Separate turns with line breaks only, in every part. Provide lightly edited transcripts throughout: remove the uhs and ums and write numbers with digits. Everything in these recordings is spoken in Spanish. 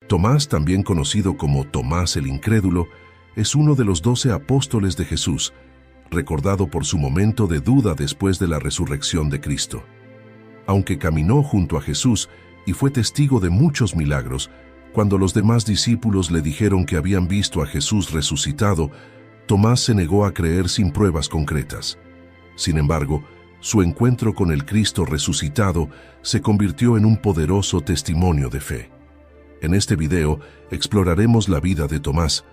Tomás, también conocido como Tomás el Incrédulo, es uno de los 12 apóstoles de Jesús, recordado por su momento de duda después de la resurrección de Cristo. Aunque caminó junto a Jesús y fue testigo de muchos milagros, cuando los demás discípulos le dijeron que habían visto a Jesús resucitado, Tomás se negó a creer sin pruebas concretas. Sin embargo, su encuentro con el Cristo resucitado se convirtió en un poderoso testimonio de fe. En este video exploraremos la vida de Tomás,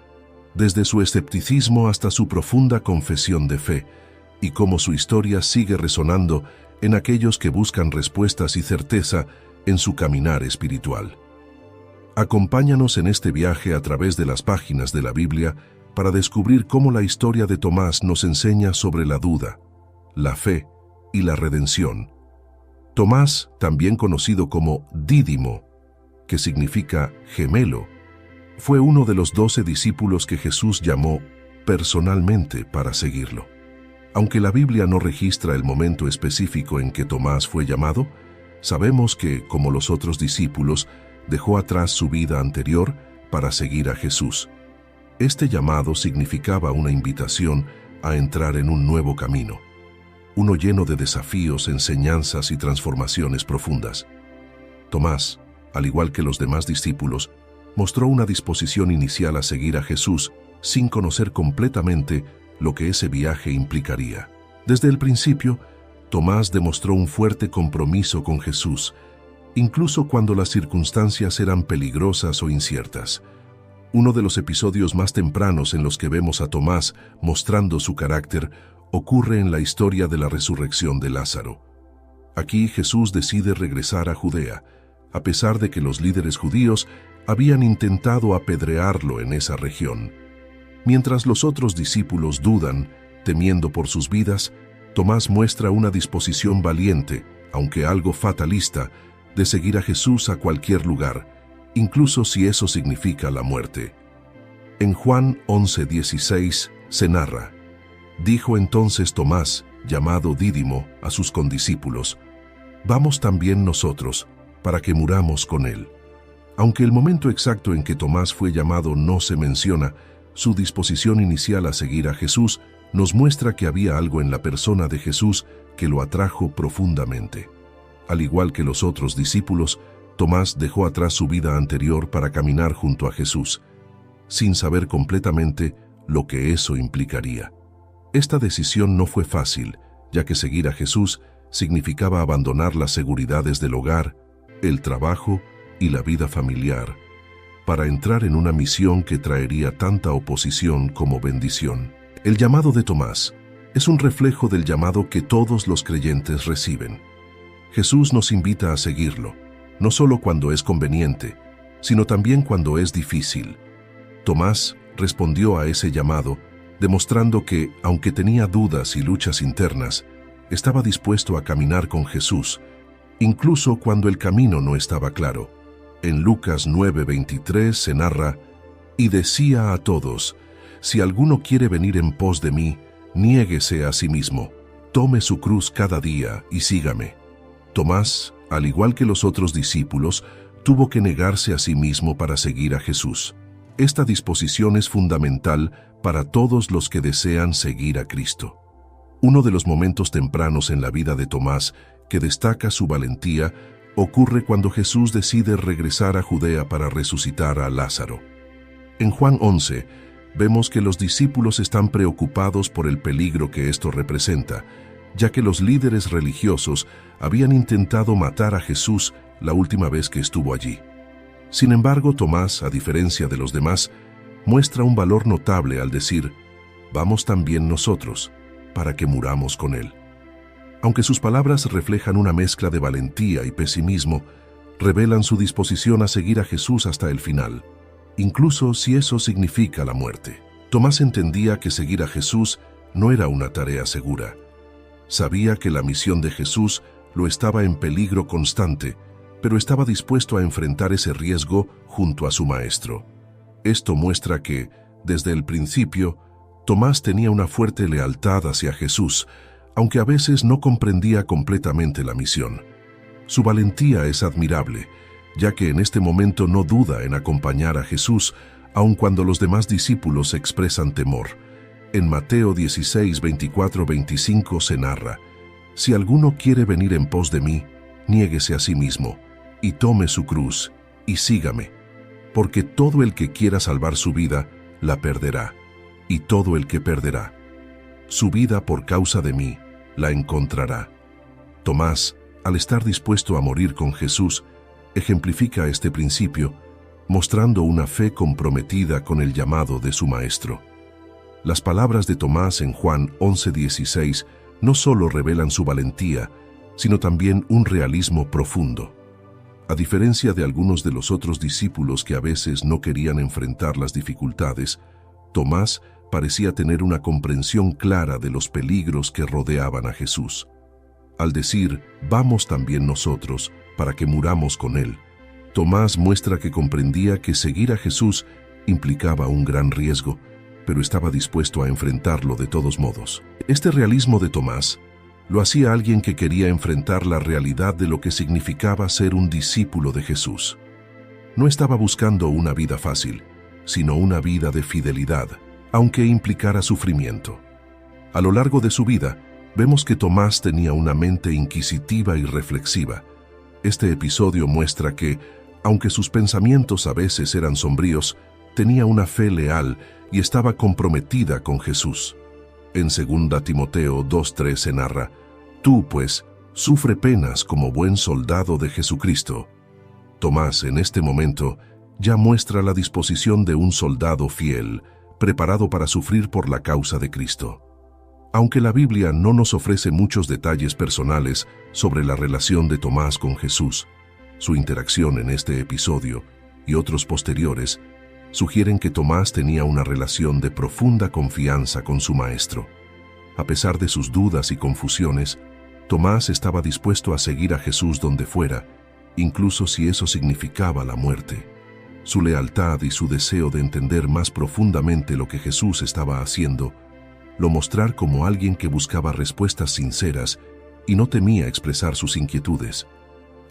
desde su escepticismo hasta su profunda confesión de fe, y cómo su historia sigue resonando en aquellos que buscan respuestas y certeza en su caminar espiritual. Acompáñanos en este viaje a través de las páginas de la Biblia para descubrir cómo la historia de Tomás nos enseña sobre la duda, la fe y la redención. Tomás, también conocido como Dídimo, que significa gemelo, fue uno de los 12 discípulos que Jesús llamó personalmente para seguirlo. Aunque la Biblia no registra el momento específico en que Tomás fue llamado, sabemos que, como los otros discípulos, dejó atrás su vida anterior para seguir a Jesús. Este llamado significaba una invitación a entrar en un nuevo camino, uno lleno de desafíos, enseñanzas y transformaciones profundas. Tomás, al igual que los demás discípulos, mostró una disposición inicial a seguir a Jesús sin conocer completamente lo que ese viaje implicaría. Desde el principio, Tomás demostró un fuerte compromiso con Jesús, incluso cuando las circunstancias eran peligrosas o inciertas. Uno de los episodios más tempranos en los que vemos a Tomás mostrando su carácter ocurre en la historia de la resurrección de Lázaro. Aquí Jesús decide regresar a Judea, a pesar de que los líderes judíos habían intentado apedrearlo en esa región. Mientras los otros discípulos dudan, temiendo por sus vidas, Tomás muestra una disposición valiente, aunque algo fatalista, de seguir a Jesús a cualquier lugar, incluso si eso significa la muerte. En Juan 11:16 se narra: dijo entonces Tomás, llamado Dídimo, a sus condiscípulos: «Vamos también nosotros, para que muramos con él». Aunque el momento exacto en que Tomás fue llamado no se menciona, su disposición inicial a seguir a Jesús nos muestra que había algo en la persona de Jesús que lo atrajo profundamente. Al igual que los otros discípulos, Tomás dejó atrás su vida anterior para caminar junto a Jesús, sin saber completamente lo que eso implicaría. Esta decisión no fue fácil, ya que seguir a Jesús significaba abandonar las seguridades del hogar, el trabajo y la vida familiar, para entrar en una misión que traería tanta oposición como bendición. El llamado de Tomás es un reflejo del llamado que todos los creyentes reciben. Jesús nos invita a seguirlo, no solo cuando es conveniente, sino también cuando es difícil. Tomás respondió a ese llamado, demostrando que, aunque tenía dudas y luchas internas, estaba dispuesto a caminar con Jesús, incluso cuando el camino no estaba claro. En Lucas 9:23 se narra: «Y decía a todos, si alguno quiere venir en pos de mí, niéguese a sí mismo, tome su cruz cada día y sígame». Tomás, al igual que los otros discípulos, tuvo que negarse a sí mismo para seguir a Jesús. Esta disposición es fundamental para todos los que desean seguir a Cristo. Uno de los momentos tempranos en la vida de Tomás que destaca su valentía ocurre cuando Jesús decide regresar a Judea para resucitar a Lázaro. En Juan 11, vemos que los discípulos están preocupados por el peligro que esto representa, ya que los líderes religiosos habían intentado matar a Jesús la última vez que estuvo allí. Sin embargo, Tomás, a diferencia de los demás, muestra un valor notable al decir: «Vamos también nosotros, para que muramos con él». Aunque sus palabras reflejan una mezcla de valentía y pesimismo, revelan su disposición a seguir a Jesús hasta el final, incluso si eso significa la muerte. Tomás entendía que seguir a Jesús no era una tarea segura. Sabía que la misión de Jesús lo estaba en peligro constante, pero estaba dispuesto a enfrentar ese riesgo junto a su Maestro. Esto muestra que, desde el principio, Tomás tenía una fuerte lealtad hacia Jesús, aunque a veces no comprendía completamente la misión. Su valentía es admirable, ya que en este momento no duda en acompañar a Jesús, aun cuando los demás discípulos expresan temor. En Mateo 16, 24, 25 se narra: «Si alguno quiere venir en pos de mí, niéguese a sí mismo, y tome su cruz, y sígame. Porque todo el que quiera salvar su vida, la perderá, y todo el que perderá su vida por causa de mí, la encontrará». Tomás, al estar dispuesto a morir con Jesús, ejemplifica este principio, mostrando una fe comprometida con el llamado de su Maestro. Las palabras de Tomás en Juan 11:16 no solo revelan su valentía, sino también un realismo profundo. A diferencia de algunos de los otros discípulos que a veces no querían enfrentar las dificultades, Tomás parecía tener una comprensión clara de los peligros que rodeaban a Jesús. Al decir, «vamos también nosotros, para que muramos con él», Tomás muestra que comprendía que seguir a Jesús implicaba un gran riesgo, pero estaba dispuesto a enfrentarlo de todos modos. Este realismo de Tomás lo hacía alguien que quería enfrentar la realidad de lo que significaba ser un discípulo de Jesús. No estaba buscando una vida fácil, sino una vida de fidelidad, aunque implicara sufrimiento. A lo largo de su vida, vemos que Tomás tenía una mente inquisitiva y reflexiva. Este episodio muestra que, aunque sus pensamientos a veces eran sombríos, tenía una fe leal y estaba comprometida con Jesús. En 2 Timoteo 2:3 se narra: «Tú, pues, sufre penas como buen soldado de Jesucristo». Tomás, en este momento, ya muestra la disposición de un soldado fiel, preparado para sufrir por la causa de Cristo. Aunque la Biblia no nos ofrece muchos detalles personales sobre la relación de Tomás con Jesús, su interacción en este episodio y otros posteriores sugieren que Tomás tenía una relación de profunda confianza con su Maestro. A pesar de sus dudas y confusiones, Tomás estaba dispuesto a seguir a Jesús donde fuera, incluso si eso significaba la muerte. Su lealtad y su deseo de entender más profundamente lo que Jesús estaba haciendo lo mostrar como alguien que buscaba respuestas sinceras y no temía expresar sus inquietudes.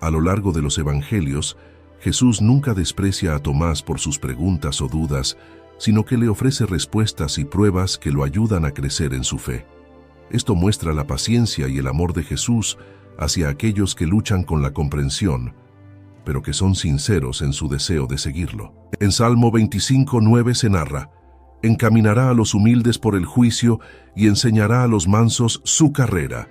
A lo largo de los evangelios, Jesús nunca desprecia a Tomás por sus preguntas o dudas, sino que le ofrece respuestas y pruebas que lo ayudan a crecer en su fe. Esto muestra la paciencia y el amor de Jesús hacia aquellos que luchan con la comprensión, pero que son sinceros en su deseo de seguirlo. En Salmo 25:9 se narra: «Encaminará a los humildes por el juicio y enseñará a los mansos su carrera».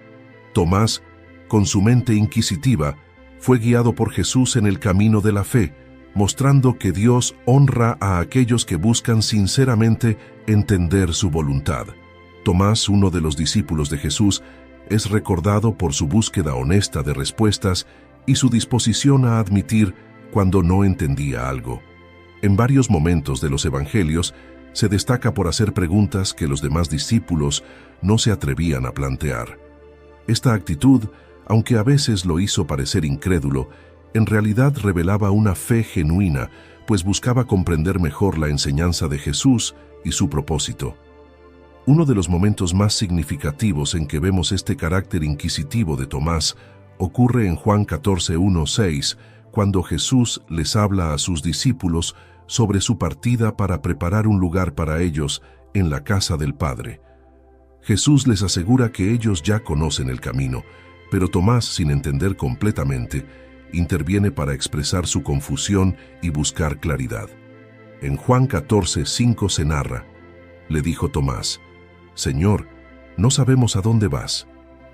Tomás, con su mente inquisitiva, fue guiado por Jesús en el camino de la fe, mostrando que Dios honra a aquellos que buscan sinceramente entender su voluntad. Tomás, uno de los discípulos de Jesús, es recordado por su búsqueda honesta de respuestas y su disposición a admitir cuando no entendía algo. En varios momentos de los evangelios, se destaca por hacer preguntas que los demás discípulos no se atrevían a plantear. Esta actitud, aunque a veces lo hizo parecer incrédulo, en realidad revelaba una fe genuina, pues buscaba comprender mejor la enseñanza de Jesús y su propósito. Uno de los momentos más significativos en que vemos este carácter inquisitivo de Tomás ocurre en Juan 14:1-6, cuando Jesús les habla a sus discípulos sobre su partida para preparar un lugar para ellos en la casa del Padre. Jesús les asegura que ellos ya conocen el camino, pero Tomás, sin entender completamente, interviene para expresar su confusión y buscar claridad. En Juan 14:5 se narra: «Le dijo Tomás: Señor, no sabemos a dónde vas.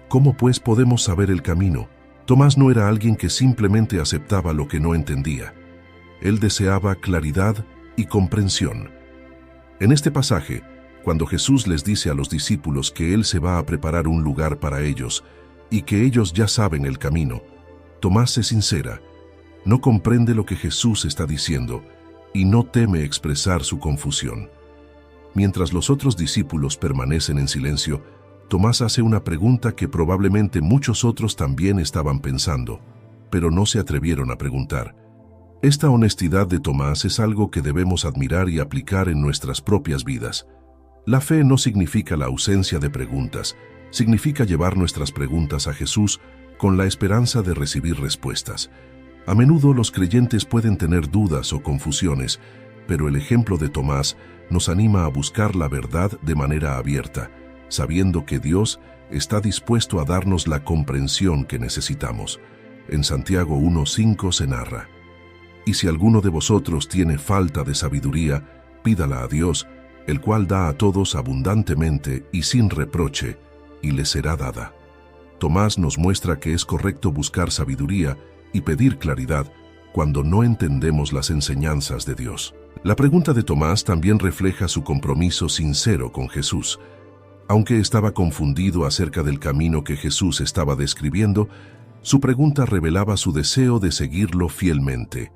¿Cómo pues podemos saber el camino?». Tomás no era alguien que simplemente aceptaba lo que no entendía. Él deseaba claridad y comprensión. En este pasaje, cuando Jesús les dice a los discípulos que Él se va a preparar un lugar para ellos y que ellos ya saben el camino, Tomás se sincera, no comprende lo que Jesús está diciendo y no teme expresar su confusión. Mientras los otros discípulos permanecen en silencio, Tomás hace una pregunta que probablemente muchos otros también estaban pensando, pero no se atrevieron a preguntar. Esta honestidad de Tomás es algo que debemos admirar y aplicar en nuestras propias vidas. La fe no significa la ausencia de preguntas, significa llevar nuestras preguntas a Jesús con la esperanza de recibir respuestas. A menudo los creyentes pueden tener dudas o confusiones, pero el ejemplo de Tomás nos anima a buscar la verdad de manera abierta, sabiendo que Dios está dispuesto a darnos la comprensión que necesitamos. En Santiago 1:5 se narra: «Y si alguno de vosotros tiene falta de sabiduría, pídala a Dios, el cual da a todos abundantemente y sin reproche, y le será dada». Tomás nos muestra que es correcto buscar sabiduría y pedir claridad cuando no entendemos las enseñanzas de Dios. La pregunta de Tomás también refleja su compromiso sincero con Jesús. Aunque estaba confundido acerca del camino que Jesús estaba describiendo, su pregunta revelaba su deseo de seguirlo fielmente.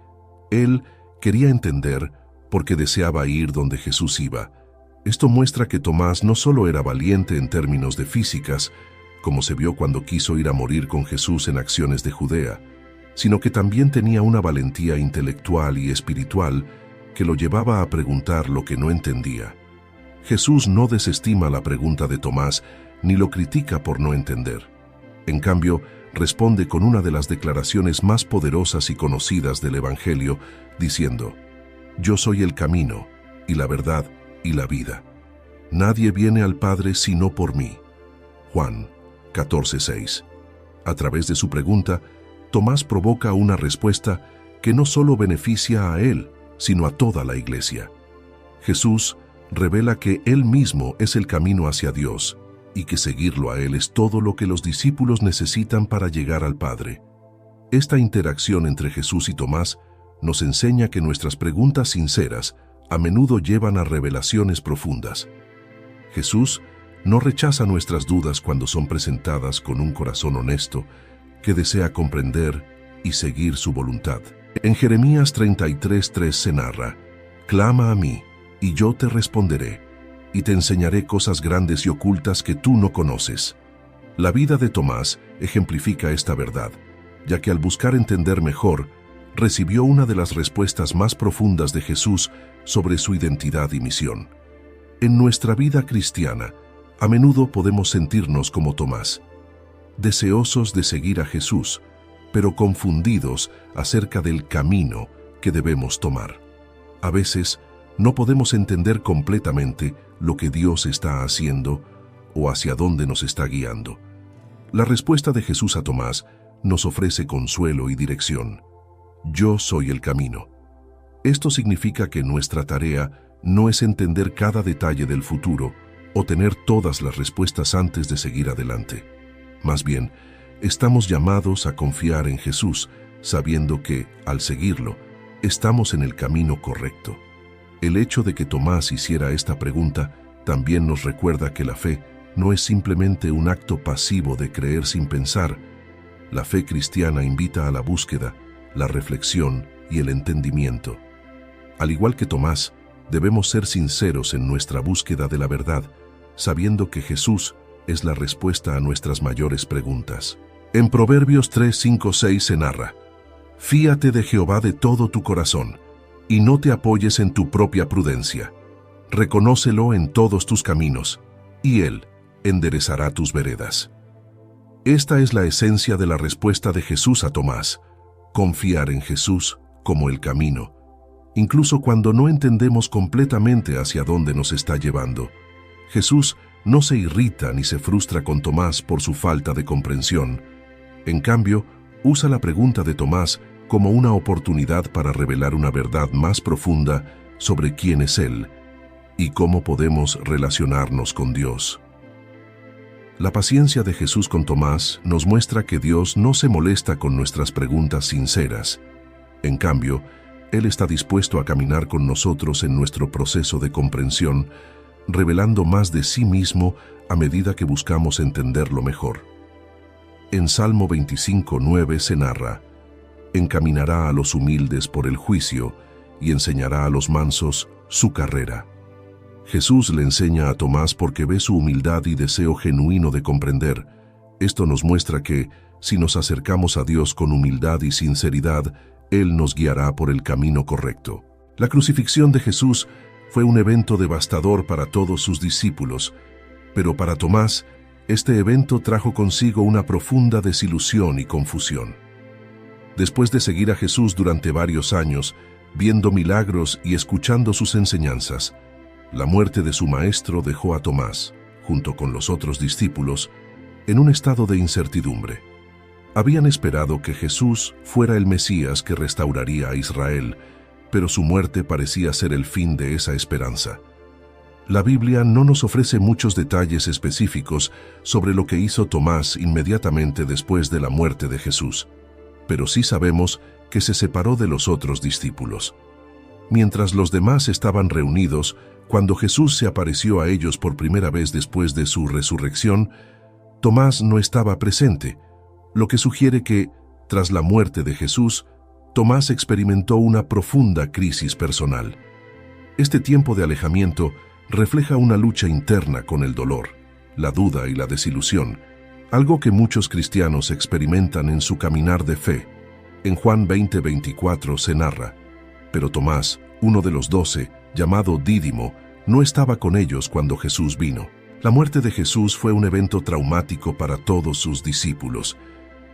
Él quería entender porque deseaba ir donde Jesús iba. Esto muestra que Tomás no solo era valiente en términos de físicas, como se vio cuando quiso ir a morir con Jesús en Acciones de Judea, sino que también tenía una valentía intelectual y espiritual que lo llevaba a preguntar lo que no entendía. Jesús no desestima la pregunta de Tomás ni lo critica por no entender. En cambio, responde con una de las declaraciones más poderosas y conocidas del Evangelio, diciendo: «Yo soy el camino, y la verdad, y la vida. Nadie viene al Padre sino por mí». Juan 14:6. A través de su pregunta, Tomás provoca una respuesta que no solo beneficia a él, sino a toda la Iglesia. Jesús revela que Él mismo es el camino hacia Dios y que seguirlo a Él es todo lo que los discípulos necesitan para llegar al Padre. Esta interacción entre Jesús y Tomás nos enseña que nuestras preguntas sinceras a menudo llevan a revelaciones profundas. Jesús no rechaza nuestras dudas cuando son presentadas con un corazón honesto que desea comprender y seguir su voluntad. En Jeremías 33:3 se narra: «Clama a mí, y yo te responderé, y te enseñaré cosas grandes y ocultas que tú no conoces». La vida de Tomás ejemplifica esta verdad, ya que al buscar entender mejor, recibió una de las respuestas más profundas de Jesús sobre su identidad y misión. En nuestra vida cristiana, a menudo podemos sentirnos como Tomás, deseosos de seguir a Jesús, pero confundidos acerca del camino que debemos tomar. A veces, no podemos entender completamente lo que Dios está haciendo o hacia dónde nos está guiando. La respuesta de Jesús a Tomás nos ofrece consuelo y dirección. Yo soy el camino. Esto significa que nuestra tarea no es entender cada detalle del futuro o tener todas las respuestas antes de seguir adelante. Más bien, estamos llamados a confiar en Jesús, sabiendo que, al seguirlo, estamos en el camino correcto. El hecho de que Tomás hiciera esta pregunta también nos recuerda que la fe no es simplemente un acto pasivo de creer sin pensar. La fe cristiana invita a la búsqueda, la reflexión y el entendimiento. Al igual que Tomás, debemos ser sinceros en nuestra búsqueda de la verdad, sabiendo que Jesús es la respuesta a nuestras mayores preguntas. En Proverbios 3:5-6 se narra: «Fíate de Jehová de todo tu corazón, y no te apoyes en tu propia prudencia. Reconócelo en todos tus caminos, y Él enderezará tus veredas». Esta es la esencia de la respuesta de Jesús a Tomás: confiar en Jesús como el camino, incluso cuando no entendemos completamente hacia dónde nos está llevando. Jesús no se irrita ni se frustra con Tomás por su falta de comprensión. En cambio, usa la pregunta de Tomás como una oportunidad para revelar una verdad más profunda sobre quién es Él y cómo podemos relacionarnos con Dios. La paciencia de Jesús con Tomás nos muestra que Dios no se molesta con nuestras preguntas sinceras. En cambio, Él está dispuesto a caminar con nosotros en nuestro proceso de comprensión, revelando más de sí mismo a medida que buscamos entenderlo mejor. En Salmo 25:9 se narra: «Encaminará a los humildes por el juicio y enseñará a los mansos su carrera». Jesús le enseña a Tomás porque ve su humildad y deseo genuino de comprender. Esto nos muestra que, si nos acercamos a Dios con humildad y sinceridad, Él nos guiará por el camino correcto. La crucifixión de Jesús fue un evento devastador para todos sus discípulos, pero para Tomás, este evento trajo consigo una profunda desilusión y confusión. Después de seguir a Jesús durante varios años, viendo milagros y escuchando sus enseñanzas, la muerte de su maestro dejó a Tomás, junto con los otros discípulos, en un estado de incertidumbre. Habían esperado que Jesús fuera el Mesías que restauraría a Israel, pero su muerte parecía ser el fin de esa esperanza. La Biblia no nos ofrece muchos detalles específicos sobre lo que hizo Tomás inmediatamente después de la muerte de Jesús, pero sí sabemos que se separó de los otros discípulos. Mientras los demás estaban reunidos, cuando Jesús se apareció a ellos por primera vez después de su resurrección, Tomás no estaba presente, lo que sugiere que, tras la muerte de Jesús, Tomás experimentó una profunda crisis personal. Este tiempo de alejamiento refleja una lucha interna con el dolor, la duda y la desilusión, algo que muchos cristianos experimentan en su caminar de fe. En Juan 20:24 se narra: pero Tomás, uno de los 12, llamado Dídimo, no estaba con ellos cuando Jesús vino. La muerte de Jesús fue un evento traumático para todos sus discípulos.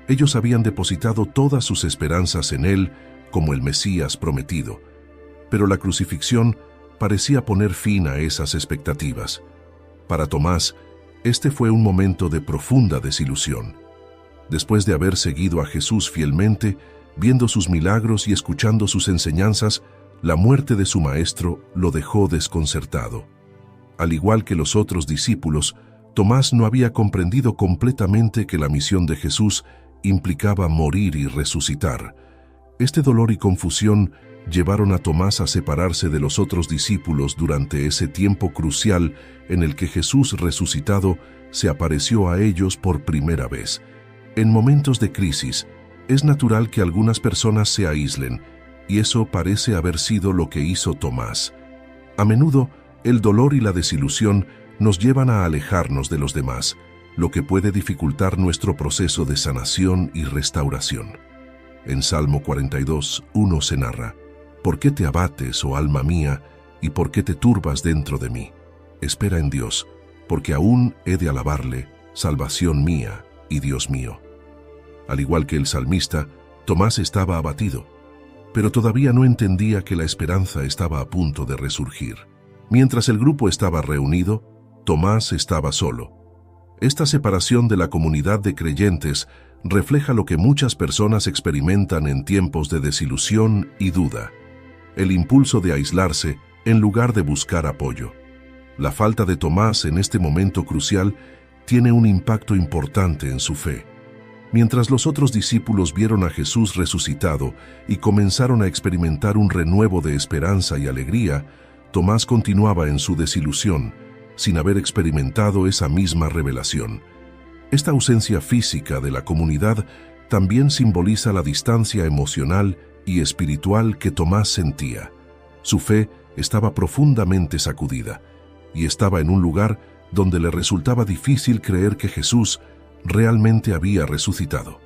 Ellos habían depositado todas sus esperanzas en él como el Mesías prometido, pero la crucifixión parecía poner fin a esas expectativas. Para Tomás, este fue un momento de profunda desilusión. Después de haber seguido a Jesús fielmente, viendo sus milagros y escuchando sus enseñanzas, la muerte de su maestro lo dejó desconcertado. Al igual que los otros discípulos, Tomás no había comprendido completamente que la misión de Jesús implicaba morir y resucitar. Este dolor y confusión llevaron a Tomás a separarse de los otros discípulos durante ese tiempo crucial en el que Jesús resucitado se apareció a ellos por primera vez. En momentos de crisis, es natural que algunas personas se aíslen, y eso parece haber sido lo que hizo Tomás. A menudo, el dolor y la desilusión nos llevan a alejarnos de los demás, lo que puede dificultar nuestro proceso de sanación y restauración. En Salmo 42:1 se narra: ¿por qué te abates, oh alma mía, y por qué te turbas dentro de mí? Espera en Dios, porque aún he de alabarle, salvación mía y Dios mío. Al igual que el salmista, Tomás estaba abatido, pero todavía no entendía que la esperanza estaba a punto de resurgir. Mientras el grupo estaba reunido, Tomás estaba solo. Esta separación de la comunidad de creyentes refleja lo que muchas personas experimentan en tiempos de desilusión y duda: el impulso de aislarse en lugar de buscar apoyo. La falta de Tomás en este momento crucial tiene un impacto importante en su fe. Mientras los otros discípulos vieron a Jesús resucitado y comenzaron a experimentar un renuevo de esperanza y alegría, Tomás continuaba en su desilusión, sin haber experimentado esa misma revelación. Esta ausencia física de la comunidad también simboliza la distancia emocional y espiritual que Tomás sentía. Su fe estaba profundamente sacudida, y estaba en un lugar donde le resultaba difícil creer que Jesús realmente había resucitado.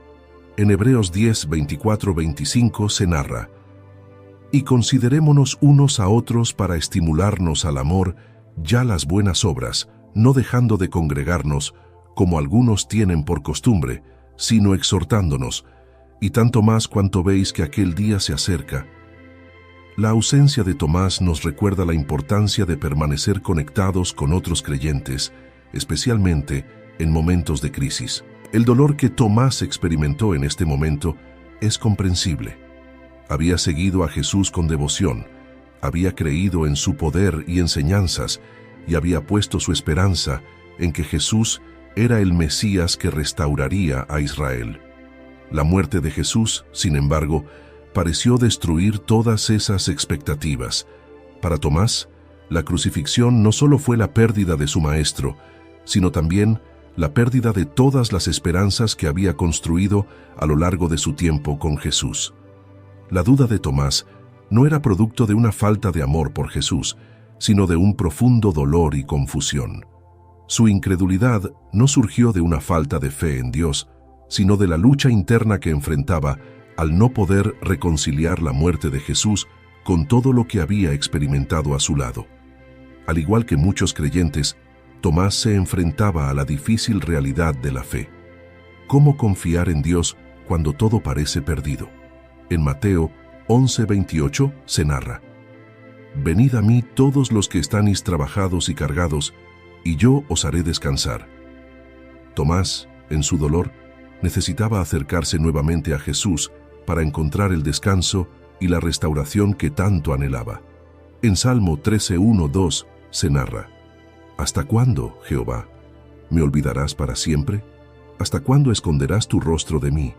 En Hebreos 10:24-25 se narra: y considerémonos unos a otros para estimularnos al amor, ya las buenas obras, no dejando de congregarnos, como algunos tienen por costumbre, sino exhortándonos, y tanto más cuanto veis que aquel día se acerca. La ausencia de Tomás nos recuerda la importancia de permanecer conectados con otros creyentes, especialmente en momentos de crisis. El dolor que Tomás experimentó en este momento es comprensible. Había seguido a Jesús con devoción, había creído en su poder y enseñanzas, y había puesto su esperanza en que Jesús era el Mesías que restauraría a Israel. La muerte de Jesús, sin embargo, pareció destruir todas esas expectativas. Para Tomás, la crucifixión no solo fue la pérdida de su maestro, sino también la pérdida de todas las esperanzas que había construido a lo largo de su tiempo con Jesús. La duda de Tomás no era producto de una falta de amor por Jesús, sino de un profundo dolor y confusión. Su incredulidad no surgió de una falta de fe en Dios, sino de la lucha interna que enfrentaba al no poder reconciliar la muerte de Jesús con todo lo que había experimentado a su lado. Al igual que muchos creyentes, Tomás se enfrentaba a la difícil realidad de la fe. ¿Cómo confiar en Dios cuando todo parece perdido? En Mateo 11:28 se narra: «Venid a mí todos los que estáis trabajados y cargados, y yo os haré descansar». Tomás, en su dolor, necesitaba acercarse nuevamente a Jesús para encontrar el descanso y la restauración que tanto anhelaba. En Salmo 13:1-2 se narra: «¿Hasta cuándo, Jehová? ¿Me olvidarás para siempre? ¿Hasta cuándo esconderás tu rostro de mí?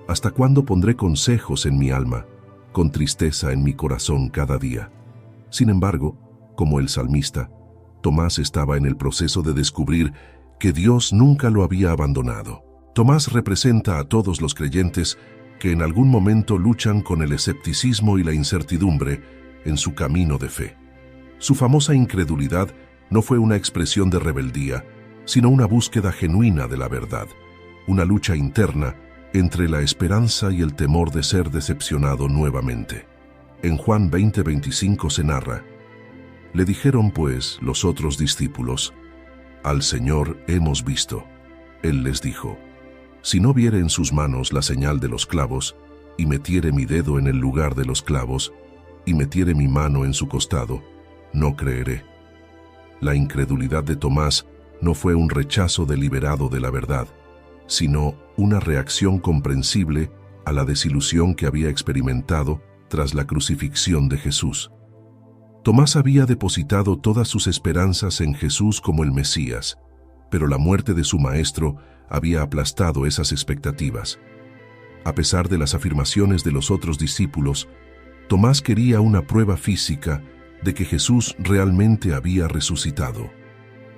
¿Hasta cuándo pondré consejos en mi alma, con tristeza en mi corazón cada día?». Sin embargo, como el salmista, Tomás estaba en el proceso de descubrir que Dios nunca lo había abandonado. Tomás representa a todos los creyentes que en algún momento luchan con el escepticismo y la incertidumbre en su camino de fe. Su famosa incredulidad no fue una expresión de rebeldía, sino una búsqueda genuina de la verdad, una lucha interna entre la esperanza y el temor de ser decepcionado nuevamente. En Juan 20:25 se narra: «Le dijeron pues los otros discípulos: Al Señor hemos visto». Él les dijo: «Si no viere en sus manos la señal de los clavos, y metiere mi dedo en el lugar de los clavos, y metiere mi mano en su costado, no creeré». La incredulidad de Tomás no fue un rechazo deliberado de la verdad, sino una reacción comprensible a la desilusión que había experimentado tras la crucifixión de Jesús. Tomás había depositado todas sus esperanzas en Jesús como el Mesías, pero la muerte de su maestro había aplastado esas expectativas. A pesar de las afirmaciones de los otros discípulos, Tomás quería una prueba física de que Jesús realmente había resucitado.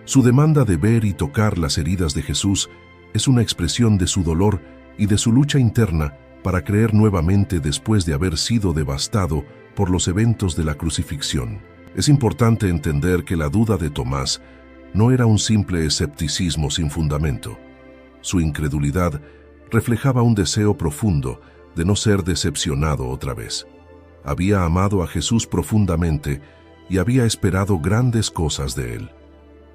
Su demanda de ver y tocar las heridas de Jesús es una expresión de su dolor y de su lucha interna para creer nuevamente después de haber sido devastado por los eventos de la crucifixión. Es importante entender que la duda de Tomás no era un simple escepticismo sin fundamento. Su incredulidad reflejaba un deseo profundo de no ser decepcionado otra vez. Había amado a Jesús profundamente y había esperado grandes cosas de él.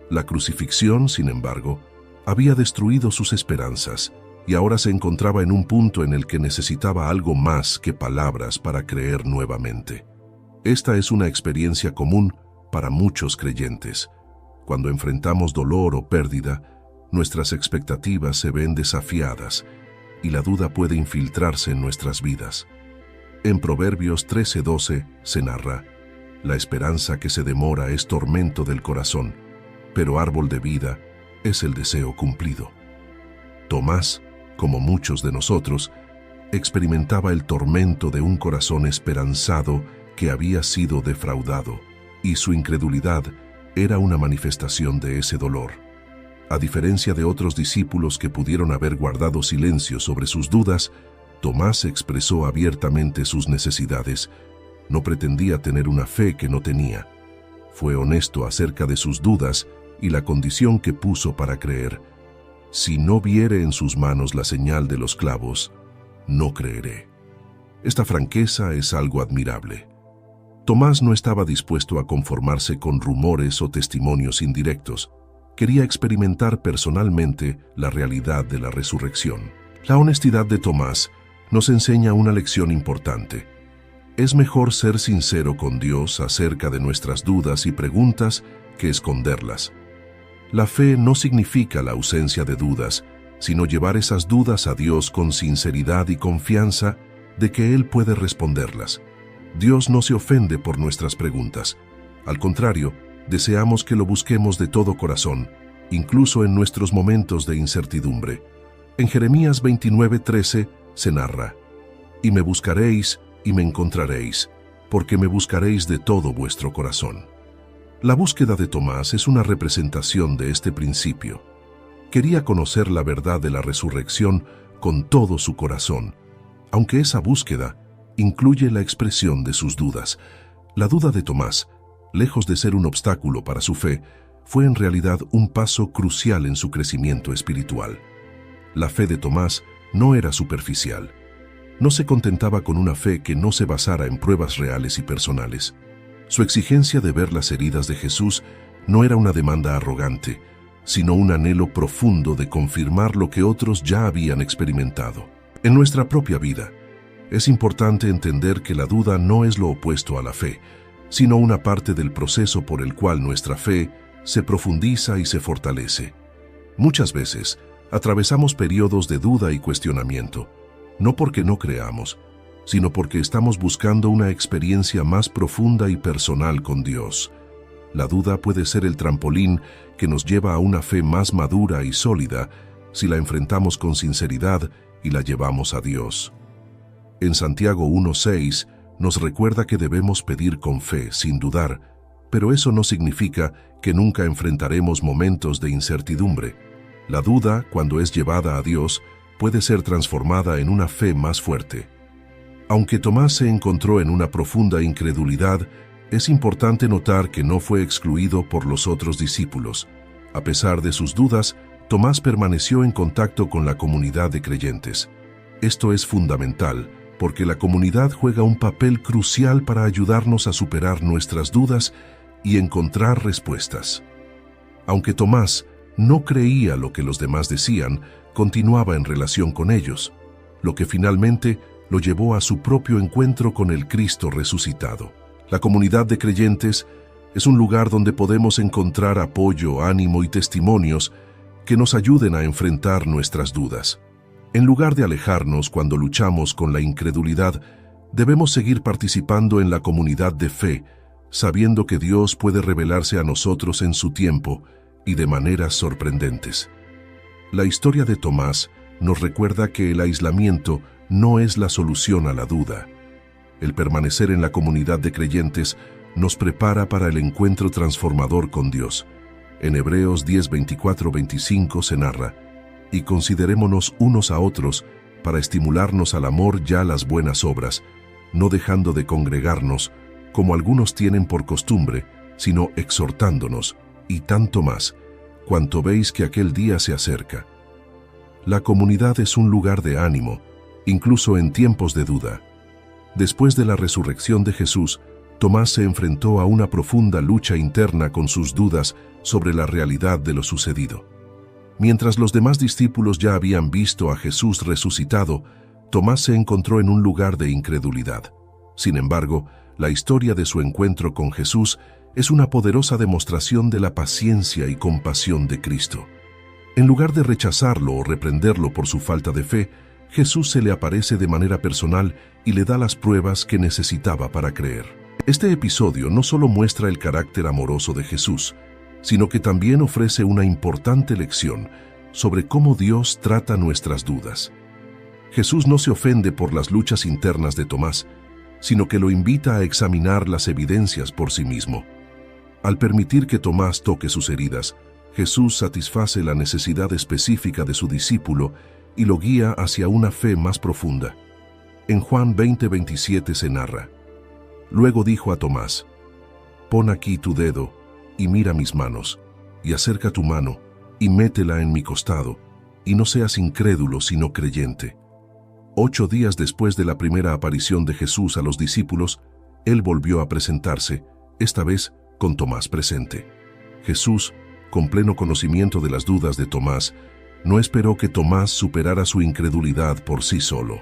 La crucifixión, sin embargo, había destruido sus esperanzas y ahora se encontraba en un punto en el que necesitaba algo más que palabras para creer nuevamente. Esta es una experiencia común para muchos creyentes. Cuando enfrentamos dolor o pérdida, nuestras expectativas se ven desafiadas y la duda puede infiltrarse en nuestras vidas. En Proverbios 13:12 se narra: «La esperanza que se demora es tormento del corazón, pero árbol de vida es el deseo cumplido». Tomás, como muchos de nosotros, experimentaba el tormento de un corazón esperanzado que había sido defraudado, y su incredulidad era una manifestación de ese dolor. A diferencia de otros discípulos que pudieron haber guardado silencio sobre sus dudas, Tomás expresó abiertamente sus necesidades. No pretendía tener una fe que no tenía. Fue honesto acerca de sus dudas y la condición que puso para creer: «Si no viere en sus manos la señal de los clavos, no creeré». Esta franqueza es algo admirable. Tomás no estaba dispuesto a conformarse con rumores o testimonios indirectos. Quería experimentar personalmente la realidad de la resurrección. La honestidad de Tomás nos enseña una lección importante. Es mejor ser sincero con Dios acerca de nuestras dudas y preguntas que esconderlas. La fe no significa la ausencia de dudas, sino llevar esas dudas a Dios con sinceridad y confianza de que Él puede responderlas. Dios no se ofende por nuestras preguntas. Al contrario, deseamos que lo busquemos de todo corazón, incluso en nuestros momentos de incertidumbre. En Jeremías 29:13 se narra: «Y me buscaréis y me encontraréis, porque me buscaréis de todo vuestro corazón». La búsqueda de Tomás es una representación de este principio. Quería conocer la verdad de la resurrección con todo su corazón, aunque esa búsqueda incluye la expresión de sus dudas. La duda de Tomás, lejos de ser un obstáculo para su fe, fue en realidad un paso crucial en su crecimiento espiritual. La fe de Tomás no era superficial. No se contentaba con una fe que no se basara en pruebas reales y personales. Su exigencia de ver las heridas de Jesús no era una demanda arrogante, sino un anhelo profundo de confirmar lo que otros ya habían experimentado. En nuestra propia vida, Es importante entender que la duda no es lo opuesto a la fe, sino una parte del proceso por el cual nuestra fe se profundiza y se fortalece. Muchas veces atravesamos periodos de duda y cuestionamiento, no porque no creamos, sino porque estamos buscando una experiencia más profunda y personal con Dios. La duda puede ser el trampolín que nos lleva a una fe más madura y sólida si la enfrentamos con sinceridad y la llevamos a Dios. En Santiago 1:6 nos recuerda que debemos pedir con fe, sin dudar, pero eso no significa que nunca enfrentaremos momentos de incertidumbre. La duda, cuando es llevada a Dios, puede ser transformada en una fe más fuerte. Aunque Tomás se encontró en una profunda incredulidad, es importante notar que no fue excluido por los otros discípulos. A pesar de sus dudas, Tomás permaneció en contacto con la comunidad de creyentes. Esto es fundamental, porque la comunidad juega un papel crucial para ayudarnos a superar nuestras dudas y encontrar respuestas. Aunque Tomás no creía lo que los demás decían, continuaba en relación con ellos, lo que finalmente lo llevó a su propio encuentro con el Cristo resucitado. La comunidad de creyentes es un lugar donde podemos encontrar apoyo, ánimo y testimonios que nos ayuden a enfrentar nuestras dudas. En lugar de alejarnos cuando luchamos con la incredulidad, debemos seguir participando en la comunidad de fe, sabiendo que Dios puede revelarse a nosotros en su tiempo y de maneras sorprendentes. La historia de Tomás nos recuerda que el aislamiento no es la solución a la duda. El permanecer en la comunidad de creyentes nos prepara para el encuentro transformador con Dios. En Hebreos 10:24-25 se narra: y considerémonos unos a otros para estimularnos al amor y a las buenas obras, no dejando de congregarnos, como algunos tienen por costumbre, sino exhortándonos, y tanto más, cuanto veis que aquel día se acerca. La comunidad es un lugar de ánimo, incluso en tiempos de duda. Después de la resurrección de Jesús, Tomás se enfrentó a una profunda lucha interna con sus dudas sobre la realidad de lo sucedido. Mientras los demás discípulos ya habían visto a Jesús resucitado, Tomás se encontró en un lugar de incredulidad. Sin embargo, la historia de su encuentro con Jesús es una poderosa demostración de la paciencia y compasión de Cristo. En lugar de rechazarlo o reprenderlo por su falta de fe, Jesús se le aparece de manera personal y le da las pruebas que necesitaba para creer. Este episodio no solo muestra el carácter amoroso de Jesús, sino que también ofrece una importante lección sobre cómo Dios trata nuestras dudas. Jesús no se ofende por las luchas internas de Tomás, sino que lo invita a examinar las evidencias por sí mismo. Al permitir que Tomás toque sus heridas, Jesús satisface la necesidad específica de su discípulo y lo guía hacia una fe más profunda. En Juan 20:27 se narra: luego dijo a Tomás: pon aquí tu dedo y mira mis manos, y acerca tu mano y métela en mi costado, y no seas incrédulo sino creyente. 8 días después de la primera aparición de Jesús a los discípulos, él volvió a presentarse, esta vez con Tomás presente. Jesús, con pleno conocimiento de las dudas de Tomás, no esperó que Tomás superara su incredulidad por sí solo.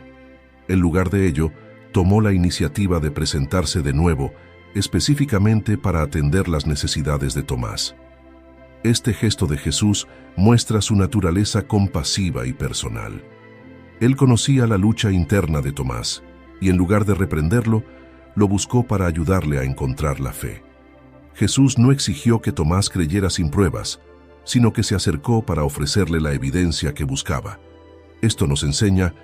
En lugar de ello, tomó la iniciativa de presentarse de nuevo, específicamente para atender las necesidades de Tomás. Este gesto de Jesús muestra su naturaleza compasiva y personal. Él conocía la lucha interna de Tomás, y en lugar de reprenderlo, lo buscó para ayudarle a encontrar la fe. Jesús no exigió que Tomás creyera sin pruebas, sino que se acercó para ofrecerle la evidencia que buscaba. Esto nos enseña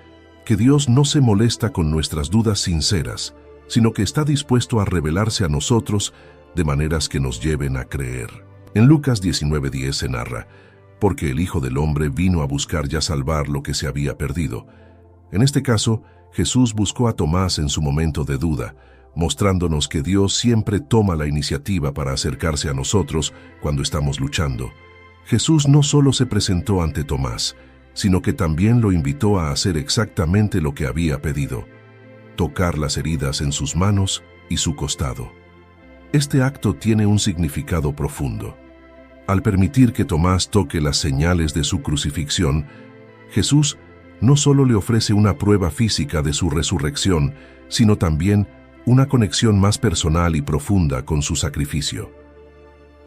que Dios no se molesta con nuestras dudas sinceras, sino que está dispuesto a revelarse a nosotros de maneras que nos lleven a creer. En Lucas 19:10 se narra: porque el Hijo del Hombre vino a buscar y a salvar lo que se había perdido. En este caso, Jesús buscó a Tomás en su momento de duda, mostrándonos que Dios siempre toma la iniciativa para acercarse a nosotros cuando estamos luchando. Jesús no solo se presentó ante Tomás, sino que también lo invitó a hacer exactamente lo que había pedido: tocar las heridas en sus manos y su costado. Este acto tiene un significado profundo. Al permitir que Tomás toque las señales de su crucifixión, Jesús no solo le ofrece una prueba física de su resurrección, sino también una conexión más personal y profunda con su sacrificio.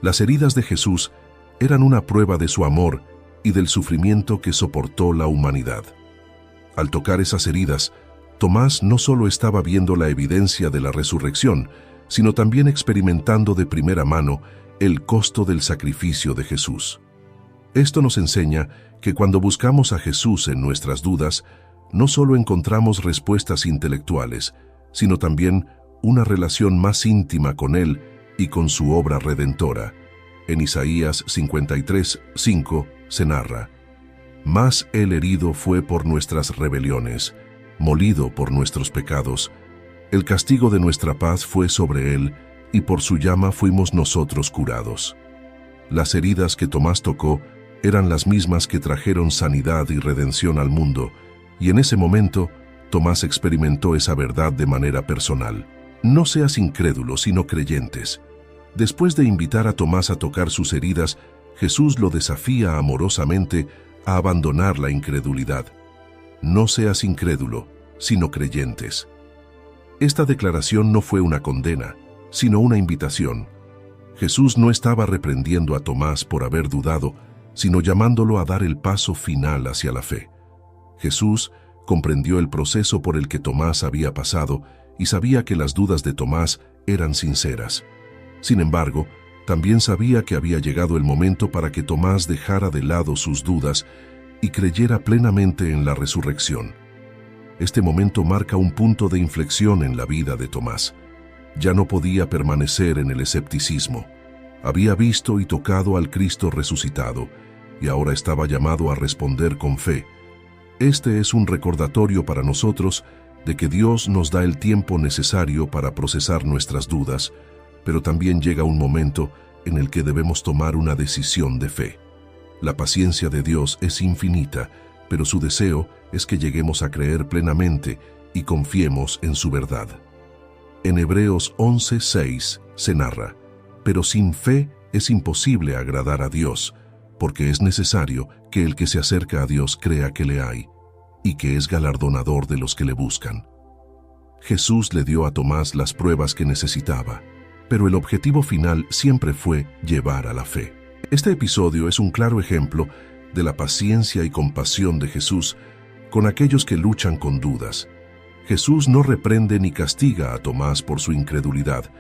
Las heridas de Jesús eran una prueba de su amor y del sufrimiento que soportó la humanidad. Al tocar esas heridas, Tomás no solo estaba viendo la evidencia de la resurrección, sino también experimentando de primera mano el costo del sacrificio de Jesús. Esto nos enseña que cuando buscamos a Jesús en nuestras dudas, no solo encontramos respuestas intelectuales, sino también una relación más íntima con Él y con su obra redentora. En Isaías 53:5 se narra: «Mas el herido fue por nuestras rebeliones, molido por nuestros pecados. El castigo de nuestra paz fue sobre él, y por su llama fuimos nosotros curados». Las heridas que Tomás tocó eran las mismas que trajeron sanidad y redención al mundo, y en ese momento Tomás experimentó esa verdad de manera personal. No seas incrédulo, sino creyentes. Después de invitar a Tomás a tocar sus heridas, Jesús lo desafía amorosamente a abandonar la incredulidad. No seas incrédulo, sino creyentes. Esta declaración no fue una condena, sino una invitación. Jesús no estaba reprendiendo a Tomás por haber dudado, sino llamándolo a dar el paso final hacia la fe. Jesús comprendió el proceso por el que Tomás había pasado y sabía que las dudas de Tomás eran sinceras. Sin embargo, también sabía que había llegado el momento para que Tomás dejara de lado sus dudas y creyera plenamente en la resurrección. Este momento marca un punto de inflexión en la vida de Tomás. Ya no podía permanecer en el escepticismo. Había visto y tocado al Cristo resucitado, y ahora estaba llamado a responder con fe. Este es un recordatorio para nosotros de que Dios nos da el tiempo necesario para procesar nuestras dudas, pero también llega un momento en el que debemos tomar una decisión de fe. La paciencia de Dios es infinita, pero su deseo es que lleguemos a creer plenamente y confiemos en su verdad. En Hebreos 11:6 se narra: «Pero sin fe es imposible agradar a Dios, porque es necesario que el que se acerca a Dios crea que le hay, y que es galardonador de los que le buscan». Jesús le dio a Tomás las pruebas que necesitaba, pero el objetivo final siempre fue llevar a la fe. Este episodio es un claro ejemplo de la paciencia y compasión de Jesús con aquellos que luchan con dudas. Jesús no reprende ni castiga a Tomás por su incredulidad,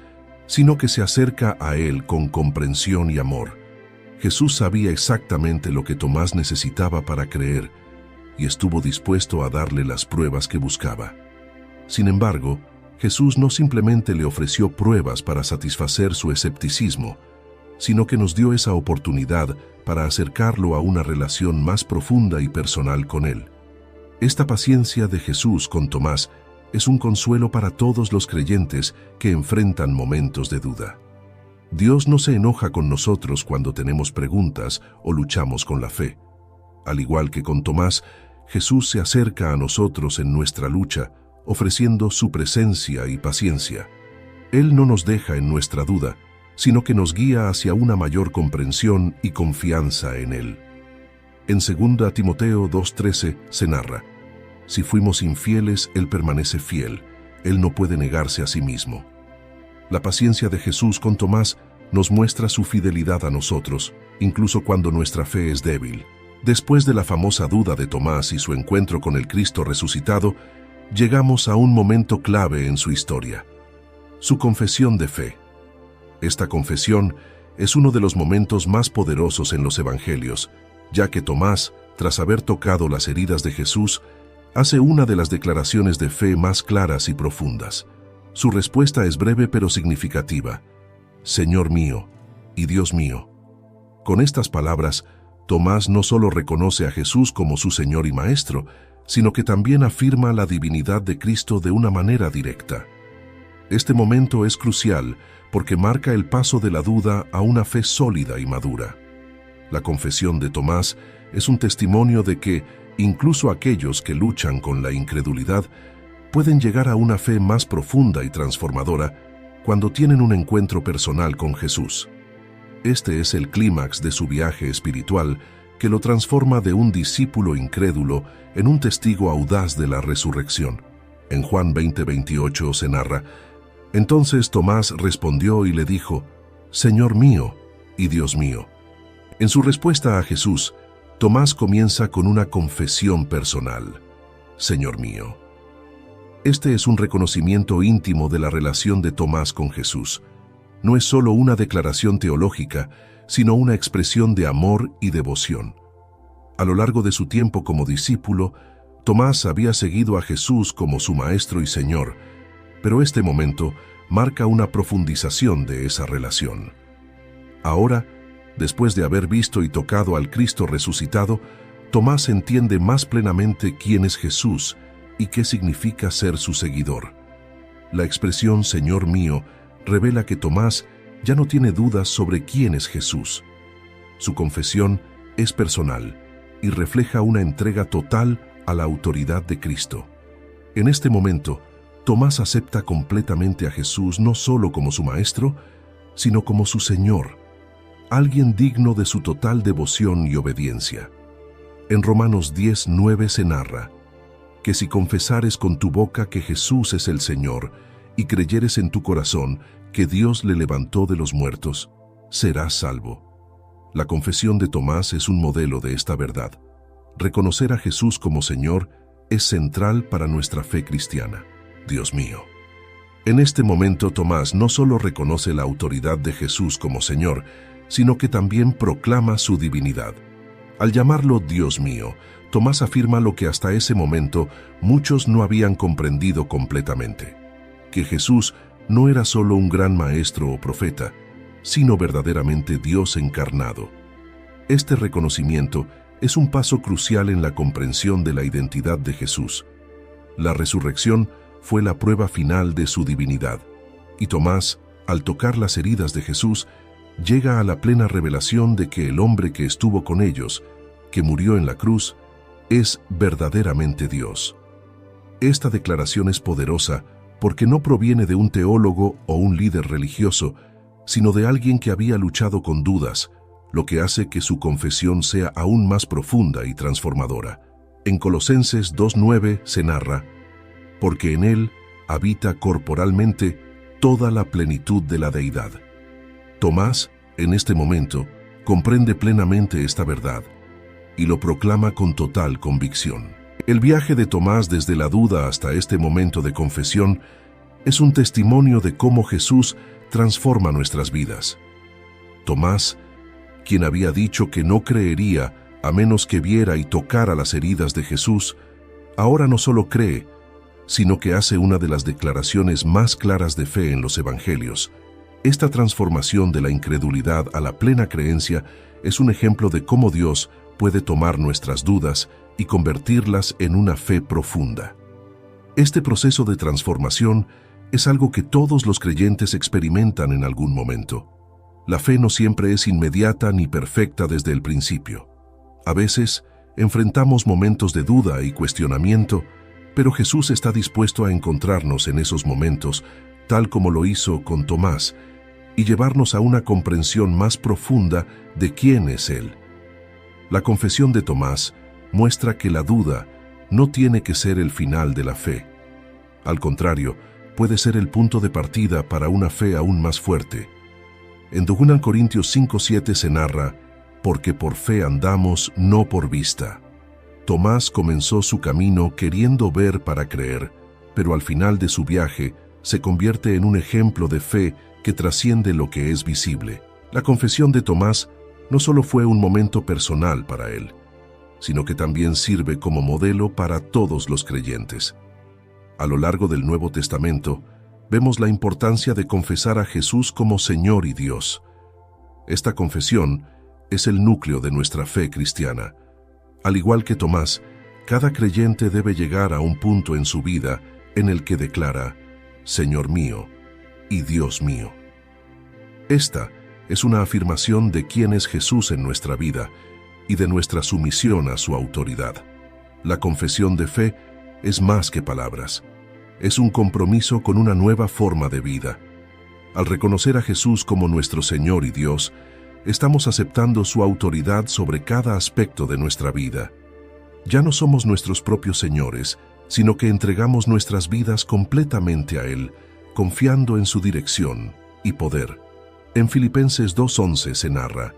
sino que se acerca a él con comprensión y amor. Jesús sabía exactamente lo que Tomás necesitaba para creer y estuvo dispuesto a darle las pruebas que buscaba. Sin embargo, Jesús no simplemente le ofreció pruebas para satisfacer su escepticismo, sino que nos dio esa oportunidad para acercarlo a una relación más profunda y personal con Él. Esta paciencia de Jesús con Tomás es un consuelo para todos los creyentes que enfrentan momentos de duda. Dios no se enoja con nosotros cuando tenemos preguntas o luchamos con la fe. Al igual que con Tomás, Jesús se acerca a nosotros en nuestra lucha, ofreciendo su presencia y paciencia. Él no nos deja en nuestra duda, sino que nos guía hacia una mayor comprensión y confianza en Él. En 2 Timoteo 2:13 se narra: «Si fuimos infieles, Él permanece fiel, Él no puede negarse a sí mismo». La paciencia de Jesús con Tomás nos muestra su fidelidad a nosotros, incluso cuando nuestra fe es débil. Después de la famosa duda de Tomás y su encuentro con el Cristo resucitado, llegamos a un momento clave en su historia: su confesión de fe. Esta confesión es uno de los momentos más poderosos en los Evangelios, ya que Tomás, tras haber tocado las heridas de Jesús, hace una de las declaraciones de fe más claras y profundas. Su respuesta es breve pero significativa: «Señor mío y Dios mío». Con estas palabras, Tomás no solo reconoce a Jesús como su Señor y Maestro, sino que también afirma la divinidad de Cristo de una manera directa. Este momento es crucial porque marca el paso de la duda a una fe sólida y madura. La confesión de Tomás es un testimonio de que, incluso aquellos que luchan con la incredulidad, pueden llegar a una fe más profunda y transformadora cuando tienen un encuentro personal con Jesús. Este es el clímax de su viaje espiritual que lo transforma de un discípulo incrédulo en un testigo audaz de la resurrección. En Juan 20:28 se narra: Entonces Tomás respondió y le dijo: Señor mío y Dios mío. En su respuesta a Jesús, Tomás comienza con una confesión personal: Señor mío. Este es un reconocimiento íntimo de la relación de Tomás con Jesús. No es solo una declaración teológica, sino una expresión de amor y devoción. A lo largo de su tiempo como discípulo, Tomás había seguido a Jesús como su Maestro y Señor, pero este momento marca una profundización de esa relación. Ahora, después de haber visto y tocado al Cristo resucitado, Tomás entiende más plenamente quién es Jesús y qué significa ser su seguidor. La expresión Señor mío revela que Tomás ya no tiene dudas sobre quién es Jesús. Su confesión es personal y refleja una entrega total a la autoridad de Cristo. En este momento, Tomás acepta completamente a Jesús no solo como su Maestro, sino como su Señor, alguien digno de su total devoción y obediencia. En Romanos 10:9 se narra que si confesares con tu boca que Jesús es el Señor y creyeres en tu corazón que Dios le levantó de los muertos, serás salvo. La confesión de Tomás es un modelo de esta verdad. Reconocer a Jesús como Señor es central para nuestra fe cristiana. Dios mío. En este momento Tomás no solo reconoce la autoridad de Jesús como Señor, sino que también proclama su divinidad. Al llamarlo Dios mío, Tomás afirma lo que hasta ese momento muchos no habían comprendido completamente: que Jesús no era solo un gran maestro o profeta, sino verdaderamente Dios encarnado. Este reconocimiento es un paso crucial en la comprensión de la identidad de Jesús. La resurrección fue la prueba final de su divinidad, y Tomás, al tocar las heridas de Jesús, llega a la plena revelación de que el hombre que estuvo con ellos, que murió en la cruz, es verdaderamente Dios. Esta declaración es poderosa porque no proviene de un teólogo o un líder religioso, sino de alguien que había luchado con dudas, lo que hace que su confesión sea aún más profunda y transformadora. En Colosenses 2:9 se narra: porque en Él habita corporalmente toda la plenitud de la deidad. Tomás, en este momento, comprende plenamente esta verdad y lo proclama con total convicción. El viaje de Tomás desde la duda hasta este momento de confesión es un testimonio de cómo Jesús transforma nuestras vidas. Tomás, quien había dicho que no creería a menos que viera y tocara las heridas de Jesús, ahora no solo cree, sino que hace una de las declaraciones más claras de fe en los Evangelios. Esta transformación de la incredulidad a la plena creencia es un ejemplo de cómo Dios puede tomar nuestras dudas y convertirlas en una fe profunda. Este proceso de transformación es algo que todos los creyentes experimentan en algún momento. La fe no siempre es inmediata ni perfecta desde el principio. A veces enfrentamos momentos de duda y cuestionamiento, pero Jesús está dispuesto a encontrarnos en esos momentos, tal como lo hizo con Tomás, y llevarnos a una comprensión más profunda de quién es Él. La confesión de Tomás muestra que la duda no tiene que ser el final de la fe. Al contrario, puede ser el punto de partida para una fe aún más fuerte. En 2 Corintios 5:7 se narra: porque por fe andamos, no por vista. Tomás comenzó su camino queriendo ver para creer, pero al final de su viaje se convierte en un ejemplo de fe que trasciende lo que es visible. La confesión de Tomás no solo fue un momento personal para él, sino que también sirve como modelo para todos los creyentes. A lo largo del Nuevo Testamento, vemos la importancia de confesar a Jesús como Señor y Dios. Esta confesión es el núcleo de nuestra fe cristiana. Al igual que Tomás, cada creyente debe llegar a un punto en su vida en el que declara: Señor mío y Dios mío. Esta es una afirmación de quién es Jesús en nuestra vida y de nuestra sumisión a su autoridad. La confesión de fe es más que palabras. Es un compromiso con una nueva forma de vida. Al reconocer a Jesús como nuestro Señor y Dios, estamos aceptando su autoridad sobre cada aspecto de nuestra vida. Ya no somos nuestros propios señores, sino que entregamos nuestras vidas completamente a Él, confiando en su dirección y poder. En Filipenses 2:11 se narra: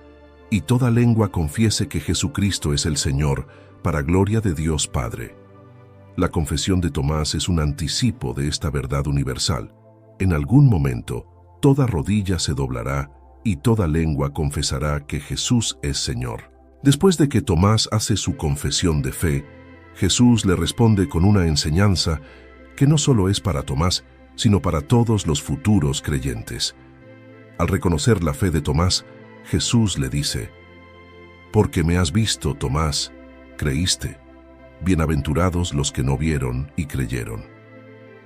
«Y toda lengua confiese que Jesucristo es el Señor, para gloria de Dios Padre». La confesión de Tomás es un anticipo de esta verdad universal. En algún momento, toda rodilla se doblará y toda lengua confesará que Jesús es Señor. Después de que Tomás hace su confesión de fe, Jesús le responde con una enseñanza que no solo es para Tomás, sino para todos los futuros creyentes. Al reconocer la fe de Tomás, Jesús le dice: «Porque me has visto, Tomás, creíste. Bienaventurados los que no vieron y creyeron».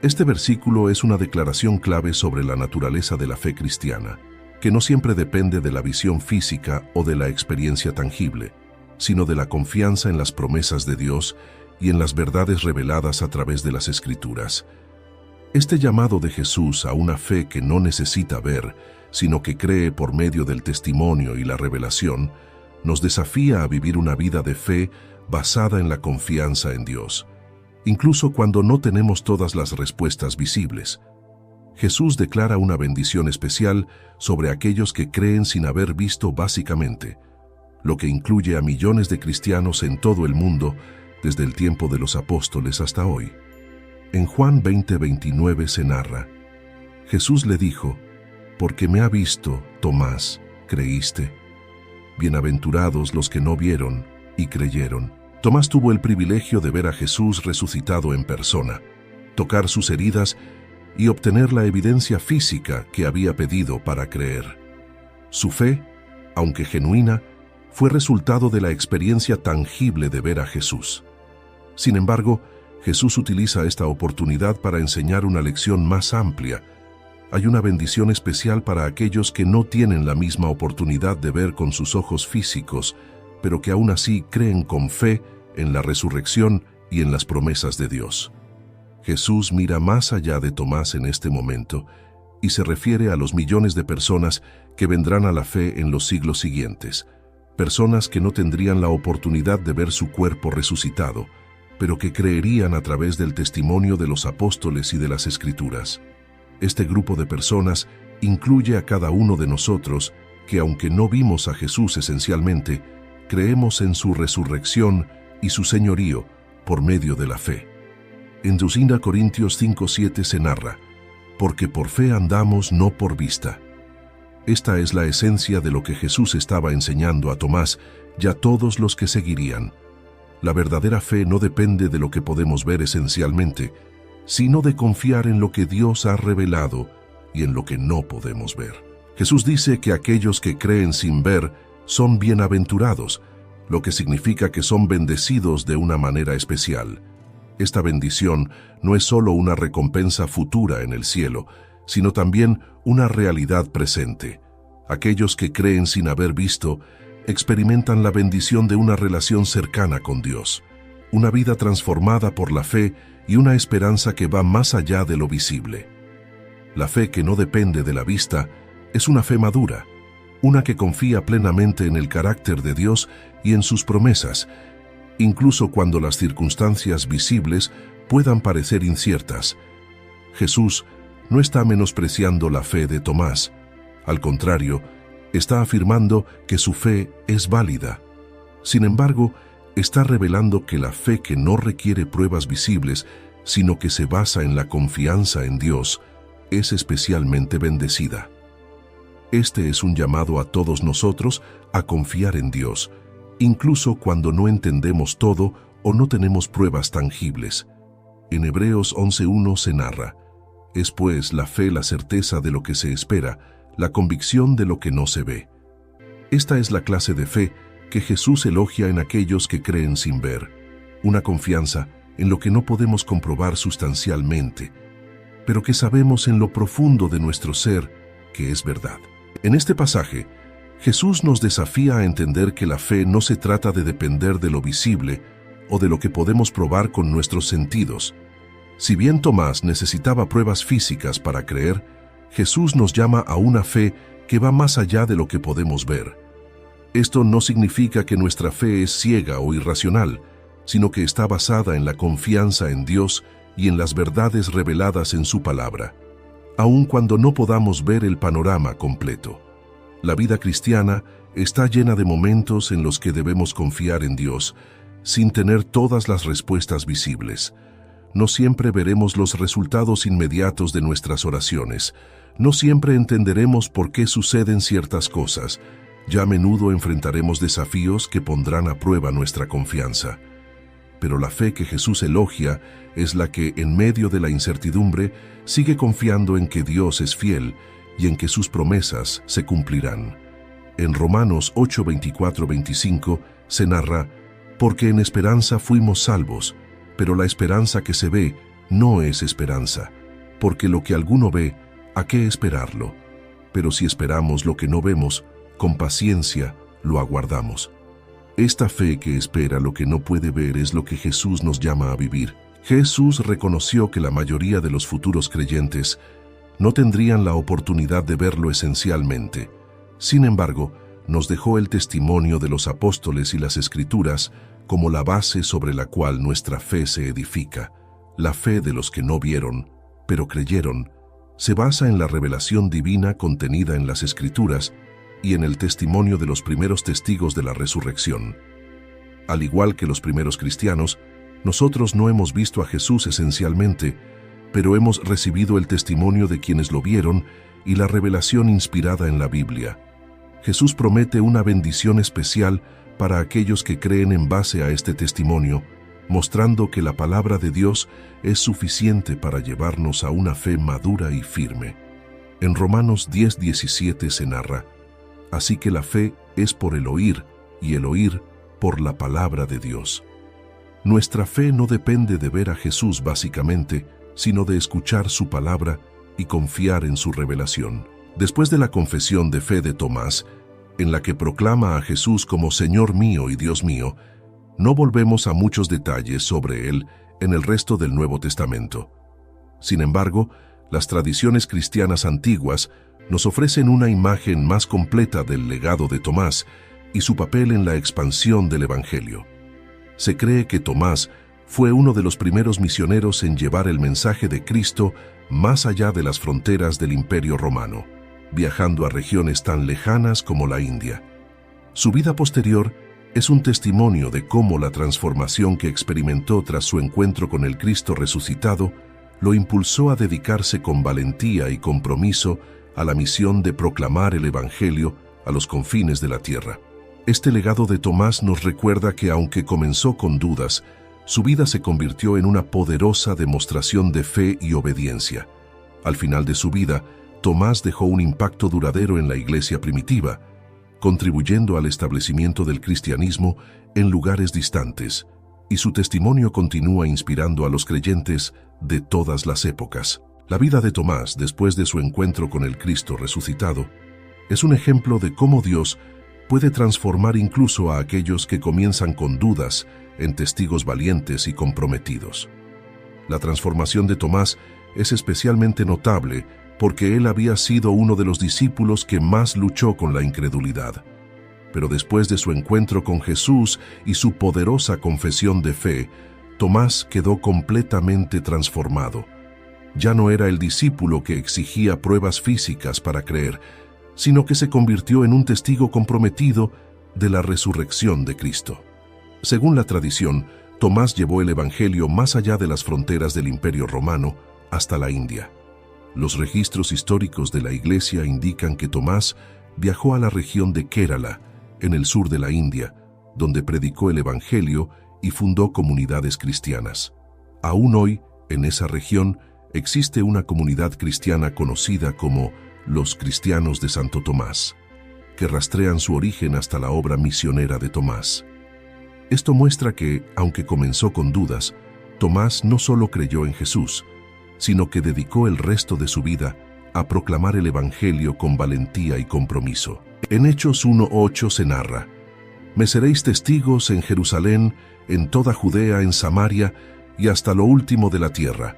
Este versículo es una declaración clave sobre la naturaleza de la fe cristiana, que no siempre depende de la visión física o de la experiencia tangible, sino de la confianza en las promesas de Dios y en las verdades reveladas a través de las Escrituras. Este llamado de Jesús a una fe que no necesita ver, sino que cree por medio del testimonio y la revelación, nos desafía a vivir una vida de fe basada en la confianza en Dios, incluso cuando no tenemos todas las respuestas visibles. Jesús declara una bendición especial sobre aquellos que creen sin haber visto básicamente, lo que incluye a millones de cristianos en todo el mundo desde el tiempo de los apóstoles hasta hoy. En Juan 20:29 se narra: «Jesús le dijo: porque me ha visto, Tomás, creíste. Bienaventurados los que no vieron y creyeron». Tomás tuvo el privilegio de ver a Jesús resucitado en persona, tocar sus heridas y obtener la evidencia física que había pedido para creer. Su fe, aunque genuina, fue resultado de la experiencia tangible de ver a Jesús. Sin embargo, Jesús utiliza esta oportunidad para enseñar una lección más amplia. Hay una bendición especial para aquellos que no tienen la misma oportunidad de ver con sus ojos físicos, pero que aún así creen con fe en la resurrección y en las promesas de Dios. Jesús mira más allá de Tomás en este momento y se refiere a los millones de personas que vendrán a la fe en los siglos siguientes, personas que no tendrían la oportunidad de ver su cuerpo resucitado, pero que creerían a través del testimonio de los apóstoles y de las Escrituras. Este grupo de personas incluye a cada uno de nosotros que, aunque no vimos a Jesús esencialmente, creemos en su resurrección y su señorío por medio de la fe. En 2 Corintios 5:7 se narra: «Porque por fe andamos, no por vista». Esta es la esencia de lo que Jesús estaba enseñando a Tomás y a todos los que seguirían. La verdadera fe no depende de lo que podemos ver esencialmente, sino de confiar en lo que Dios ha revelado y en lo que no podemos ver. Jesús dice que aquellos que creen sin ver son bienaventurados, lo que significa que son bendecidos de una manera especial. Esta bendición no es solo una recompensa futura en el cielo, sino también una realidad presente. Aquellos que creen sin haber visto experimentan la bendición de una relación cercana con Dios, una vida transformada por la fe y una esperanza que va más allá de lo visible. La fe que no depende de la vista es una fe madura, una que confía plenamente en el carácter de Dios y en sus promesas, incluso cuando las circunstancias visibles puedan parecer inciertas. Jesús no está menospreciando la fe de Tomás. Al contrario, está afirmando que su fe es válida. Sin embargo, está revelando que la fe que no requiere pruebas visibles, sino que se basa en la confianza en Dios, es especialmente bendecida. Este es un llamado a todos nosotros a confiar en Dios, incluso cuando no entendemos todo o no tenemos pruebas tangibles. En Hebreos 11:1 se narra: «Es pues la fe la certeza de lo que se espera, la convicción de lo que no se ve». Esta es la clase de fe que Jesús elogia en aquellos que creen sin ver, una confianza en lo que no podemos comprobar sustancialmente, pero que sabemos en lo profundo de nuestro ser que es verdad. En este pasaje, Jesús nos desafía a entender que la fe no se trata de depender de lo visible o de lo que podemos probar con nuestros sentidos. Si bien Tomás necesitaba pruebas físicas para creer, Jesús nos llama a una fe que va más allá de lo que podemos ver, Esto no significa que nuestra fe es ciega o irracional, sino que está basada en la confianza en Dios y en las verdades reveladas en su palabra, aun cuando no podamos ver el panorama completo. La vida cristiana está llena de momentos en los que debemos confiar en Dios, sin tener todas las respuestas visibles. No siempre veremos los resultados inmediatos de nuestras oraciones. No siempre entenderemos por qué suceden ciertas cosas. Ya a menudo enfrentaremos desafíos que pondrán a prueba nuestra confianza. Pero la fe que Jesús elogia es la que, en medio de la incertidumbre, sigue confiando en que Dios es fiel y en que sus promesas se cumplirán. En Romanos 8, 24-25 se narra: «Porque en esperanza fuimos salvos, pero la esperanza que se ve no es esperanza, porque lo que alguno ve, ¿a qué esperarlo? Pero si esperamos lo que no vemos, con paciencia lo aguardamos». Esta fe que espera lo que no puede ver es lo que Jesús nos llama a vivir. Jesús reconoció que la mayoría de los futuros creyentes no tendrían la oportunidad de verlo esencialmente. Sin embargo, nos dejó el testimonio de los apóstoles y las Escrituras como la base sobre la cual nuestra fe se edifica. La fe de los que no vieron, pero creyeron, se basa en la revelación divina contenida en las Escrituras y en el testimonio de los primeros testigos de la resurrección. Al igual que los primeros cristianos, nosotros no hemos visto a Jesús esencialmente, pero hemos recibido el testimonio de quienes lo vieron y la revelación inspirada en la Biblia. Jesús promete una bendición especial para aquellos que creen en base a este testimonio, mostrando que la palabra de Dios es suficiente para llevarnos a una fe madura y firme. En Romanos 10:17 se narra: «Así que la fe es por el oír, y el oír por la palabra de Dios». Nuestra fe no depende de ver a Jesús básicamente, sino de escuchar su palabra y confiar en su revelación. Después de la confesión de fe de Tomás, en la que proclama a Jesús como Señor mío y Dios mío, no volvemos a muchos detalles sobre él en el resto del Nuevo Testamento. Sin embargo, las tradiciones cristianas antiguas nos ofrecen una imagen más completa del legado de Tomás y su papel en la expansión del Evangelio. Se cree que Tomás fue uno de los primeros misioneros en llevar el mensaje de Cristo más allá de las fronteras del Imperio Romano, viajando a regiones tan lejanas como la India. Su vida posterior es un testimonio de cómo la transformación que experimentó tras su encuentro con el Cristo resucitado lo impulsó a dedicarse con valentía y compromiso a la misión de proclamar el Evangelio a los confines de la tierra. Este legado de Tomás nos recuerda que aunque comenzó con dudas, su vida se convirtió en una poderosa demostración de fe y obediencia. Al final de su vida, Tomás dejó un impacto duradero en la iglesia primitiva, contribuyendo al establecimiento del cristianismo en lugares distantes, y su testimonio continúa inspirando a los creyentes de todas las épocas. La vida de Tomás, después de su encuentro con el Cristo resucitado, es un ejemplo de cómo Dios puede transformar incluso a aquellos que comienzan con dudas en testigos valientes y comprometidos. La transformación de Tomás es especialmente notable porque él había sido uno de los discípulos que más luchó con la incredulidad. Pero después de su encuentro con Jesús y su poderosa confesión de fe, Tomás quedó completamente transformado. Ya no era el discípulo que exigía pruebas físicas para creer, sino que se convirtió en un testigo comprometido de la resurrección de Cristo. Según la tradición, Tomás llevó el Evangelio más allá de las fronteras del Imperio Romano hasta la India. Los registros históricos de la Iglesia indican que Tomás viajó a la región de Kerala, en el sur de la India, donde predicó el Evangelio y fundó comunidades cristianas. Aún hoy, en esa región, existe una comunidad cristiana conocida como los Cristianos de Santo Tomás, que rastrean su origen hasta la obra misionera de Tomás. Esto muestra que, aunque comenzó con dudas, Tomás no solo creyó en Jesús, sino que dedicó el resto de su vida a proclamar el Evangelio con valentía y compromiso. En Hechos 1:8 se narra: «Me seréis testigos en Jerusalén, en toda Judea, en Samaria y hasta lo último de la tierra».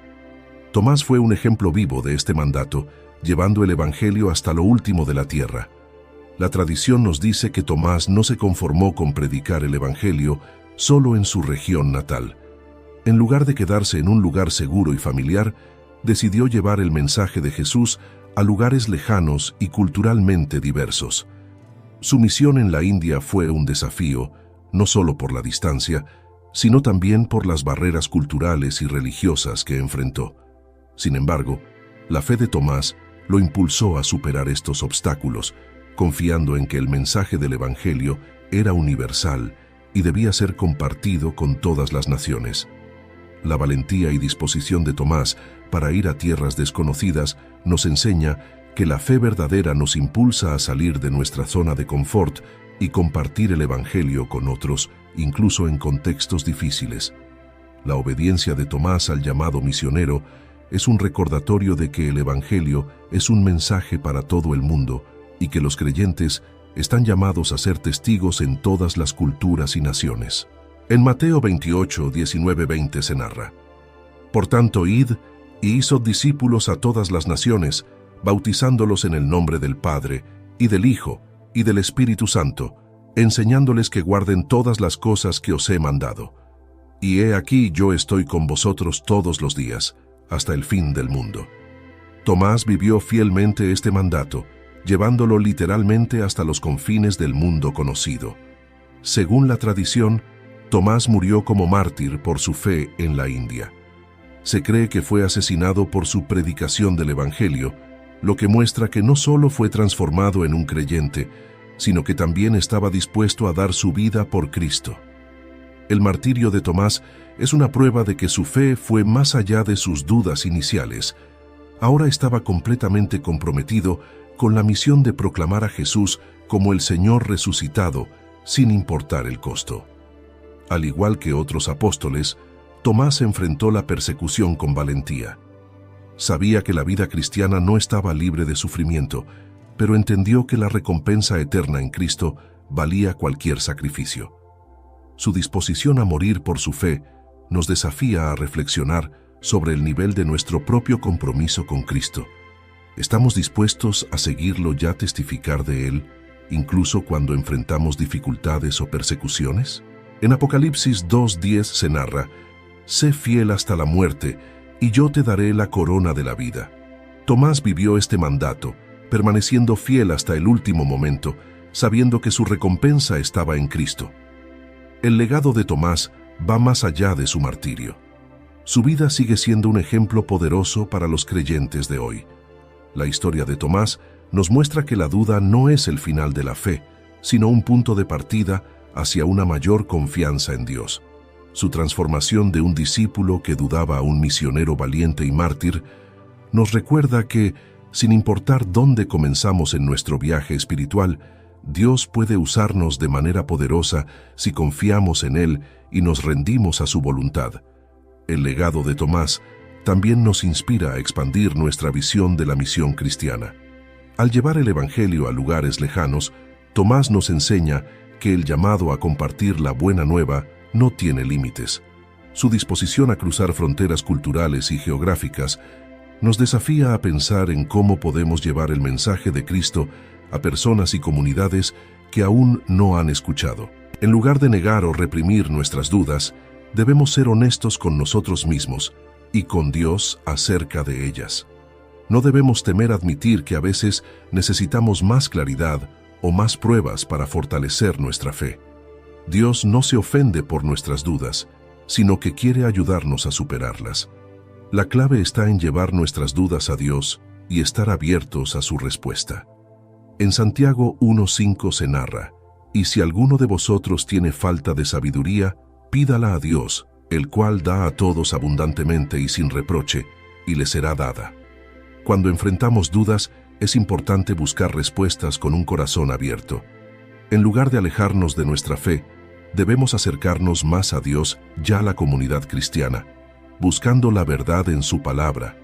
Tomás fue un ejemplo vivo de este mandato, llevando el Evangelio hasta lo último de la tierra. La tradición nos dice que Tomás no se conformó con predicar el Evangelio solo en su región natal. En lugar de quedarse en un lugar seguro y familiar, decidió llevar el mensaje de Jesús a lugares lejanos y culturalmente diversos. Su misión en la India fue un desafío, no solo por la distancia, sino también por las barreras culturales y religiosas que enfrentó. Sin embargo, la fe de Tomás lo impulsó a superar estos obstáculos, confiando en que el mensaje del Evangelio era universal y debía ser compartido con todas las naciones. La valentía y disposición de Tomás para ir a tierras desconocidas nos enseña que la fe verdadera nos impulsa a salir de nuestra zona de confort y compartir el Evangelio con otros, incluso en contextos difíciles. La obediencia de Tomás al llamado misionero es un recordatorio de que el Evangelio es un mensaje para todo el mundo y que los creyentes están llamados a ser testigos en todas las culturas y naciones. En Mateo 28, 19-20 se narra: Por tanto, id y hizod discípulos a todas las naciones, bautizándolos en el nombre del Padre, y del Hijo, y del Espíritu Santo, enseñándoles que guarden todas las cosas que os he mandado. Y he aquí yo estoy con vosotros todos los días, hasta el fin del mundo. Tomás vivió fielmente este mandato, llevándolo literalmente hasta los confines del mundo conocido. Según la tradición, Tomás murió como mártir por su fe en la India. Se cree que fue asesinado por su predicación del Evangelio, lo que muestra que no solo fue transformado en un creyente, sino que también estaba dispuesto a dar su vida por Cristo. El martirio de Tomás es una prueba de que su fe fue más allá de sus dudas iniciales. Ahora estaba completamente comprometido con la misión de proclamar a Jesús como el Señor resucitado, sin importar el costo. Al igual que otros apóstoles, Tomás enfrentó la persecución con valentía. Sabía que la vida cristiana no estaba libre de sufrimiento, pero entendió que la recompensa eterna en Cristo valía cualquier sacrificio. Su disposición a morir por su fe nos desafía a reflexionar sobre el nivel de nuestro propio compromiso con Cristo. ¿Estamos dispuestos a seguirlo y a testificar de Él, incluso cuando enfrentamos dificultades o persecuciones? En Apocalipsis 2:10 se narra: Sé fiel hasta la muerte, y yo te daré la corona de la vida. Tomás vivió este mandato, permaneciendo fiel hasta el último momento, sabiendo que su recompensa estaba en Cristo. El legado de Tomás va más allá de su martirio. Su vida sigue siendo un ejemplo poderoso para los creyentes de hoy. La historia de Tomás nos muestra que la duda no es el final de la fe, sino un punto de partida hacia una mayor confianza en Dios. Su transformación de un discípulo que dudaba a un misionero valiente y mártir nos recuerda que, sin importar dónde comenzamos en nuestro viaje espiritual, Dios puede usarnos de manera poderosa si confiamos en Él y nos rendimos a su voluntad. El legado de Tomás también nos inspira a expandir nuestra visión de la misión cristiana. Al llevar el Evangelio a lugares lejanos, Tomás nos enseña que el llamado a compartir la buena nueva no tiene límites. Su disposición a cruzar fronteras culturales y geográficas nos desafía a pensar en cómo podemos llevar el mensaje de Cristo a personas y comunidades que aún no han escuchado. En lugar de negar o reprimir nuestras dudas, debemos ser honestos con nosotros mismos y con Dios acerca de ellas. No debemos temer admitir que a veces necesitamos más claridad o más pruebas para fortalecer nuestra fe. Dios no se ofende por nuestras dudas, sino que quiere ayudarnos a superarlas. La clave está en llevar nuestras dudas a Dios y estar abiertos a su respuesta. En Santiago 1:5 se narra: Y si alguno de vosotros tiene falta de sabiduría, pídala a Dios, el cual da a todos abundantemente y sin reproche, y le será dada. Cuando enfrentamos dudas, es importante buscar respuestas con un corazón abierto. En lugar de alejarnos de nuestra fe, debemos acercarnos más a Dios y a la comunidad cristiana, buscando la verdad en su palabra,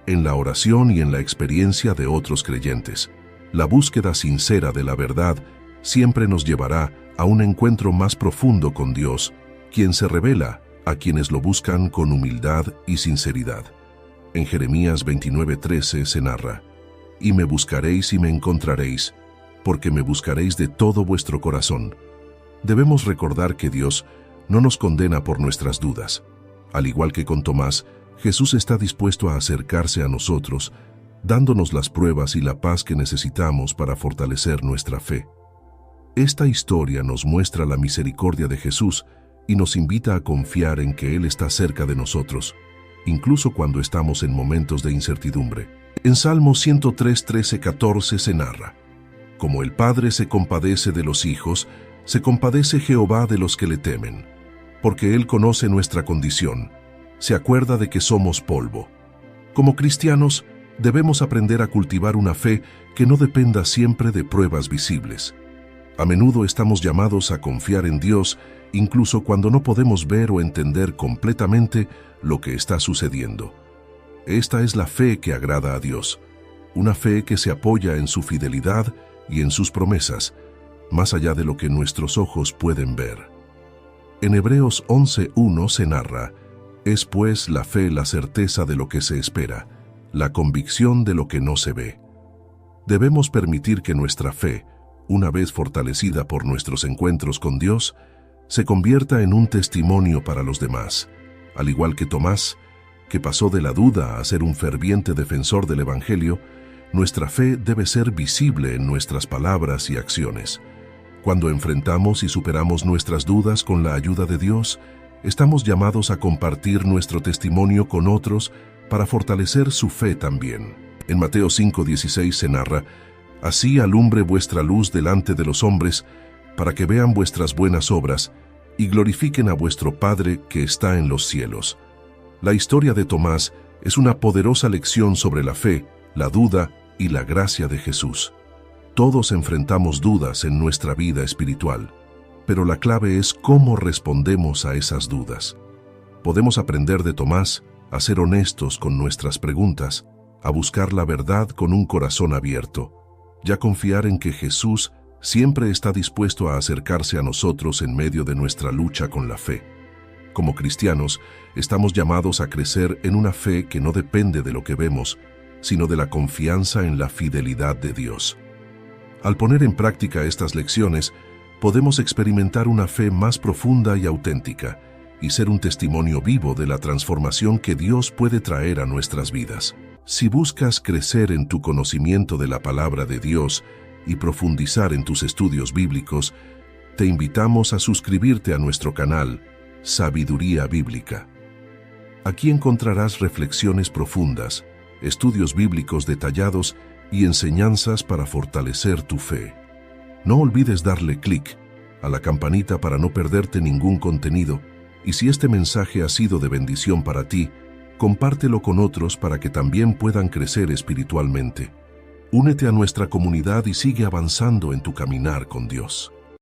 en la oración y en la experiencia de otros creyentes. La búsqueda sincera de la verdad siempre nos llevará a un encuentro más profundo con Dios, quien se revela a quienes lo buscan con humildad y sinceridad. En Jeremías 29:13 se narra: Y me buscaréis y me encontraréis, porque me buscaréis de todo vuestro corazón. Debemos recordar que Dios no nos condena por nuestras dudas. Al igual que con Tomás, Jesús está dispuesto a acercarse a nosotros, dándonos las pruebas y la paz que necesitamos para fortalecer nuestra fe. Esta historia nos muestra la misericordia de Jesús y nos invita a confiar en que Él está cerca de nosotros, incluso cuando estamos en momentos de incertidumbre. En Salmo 103, 13, 14 se narra: Como el Padre se compadece de los hijos, se compadece Jehová de los que le temen, porque Él conoce nuestra condición, se acuerda de que somos polvo. Como cristianos, debemos aprender a cultivar una fe que no dependa siempre de pruebas visibles. A menudo estamos llamados a confiar en Dios, incluso cuando no podemos ver o entender completamente lo que está sucediendo. Esta es la fe que agrada a Dios, una fe que se apoya en su fidelidad y en sus promesas, más allá de lo que nuestros ojos pueden ver. En Hebreos 11:1 se narra: Es pues la fe la certeza de lo que se espera, la convicción de lo que no se ve. Debemos permitir que nuestra fe, una vez fortalecida por nuestros encuentros con Dios, se convierta en un testimonio para los demás, al igual que Tomás, que pasó de la duda a ser un ferviente defensor del Evangelio. Nuestra fe debe ser visible en nuestras palabras y acciones. Cuando enfrentamos y superamos nuestras dudas con la ayuda de Dios, estamos llamados a compartir nuestro testimonio con otros para fortalecer su fe también. En Mateo 5:16 se narra: Así alumbre vuestra luz delante de los hombres, para que vean vuestras buenas obras y glorifiquen a vuestro Padre que está en los cielos. La historia de Tomás es una poderosa lección sobre la fe, la duda y la gracia de Jesús. Todos enfrentamos dudas en nuestra vida espiritual, pero la clave es cómo respondemos a esas dudas. Podemos aprender de Tomás a ser honestos con nuestras preguntas, a buscar la verdad con un corazón abierto, y a confiar en que Jesús siempre está dispuesto a acercarse a nosotros en medio de nuestra lucha con la fe. Como cristianos, estamos llamados a crecer en una fe que no depende de lo que vemos, sino de la confianza en la fidelidad de Dios. Al poner en práctica estas lecciones, podemos experimentar una fe más profunda y auténtica, y ser un testimonio vivo de la transformación que Dios puede traer a nuestras vidas. Si buscas crecer en tu conocimiento de la palabra de Dios y profundizar en tus estudios bíblicos, te invitamos a suscribirte a nuestro canal Sabiduría Bíblica. Aquí encontrarás reflexiones profundas, estudios bíblicos detallados y enseñanzas para fortalecer tu fe. No olvides darle clic a la campanita para no perderte ningún contenido, y si este mensaje ha sido de bendición para ti, compártelo con otros para que también puedan crecer espiritualmente. Únete a nuestra comunidad y sigue avanzando en tu caminar con Dios.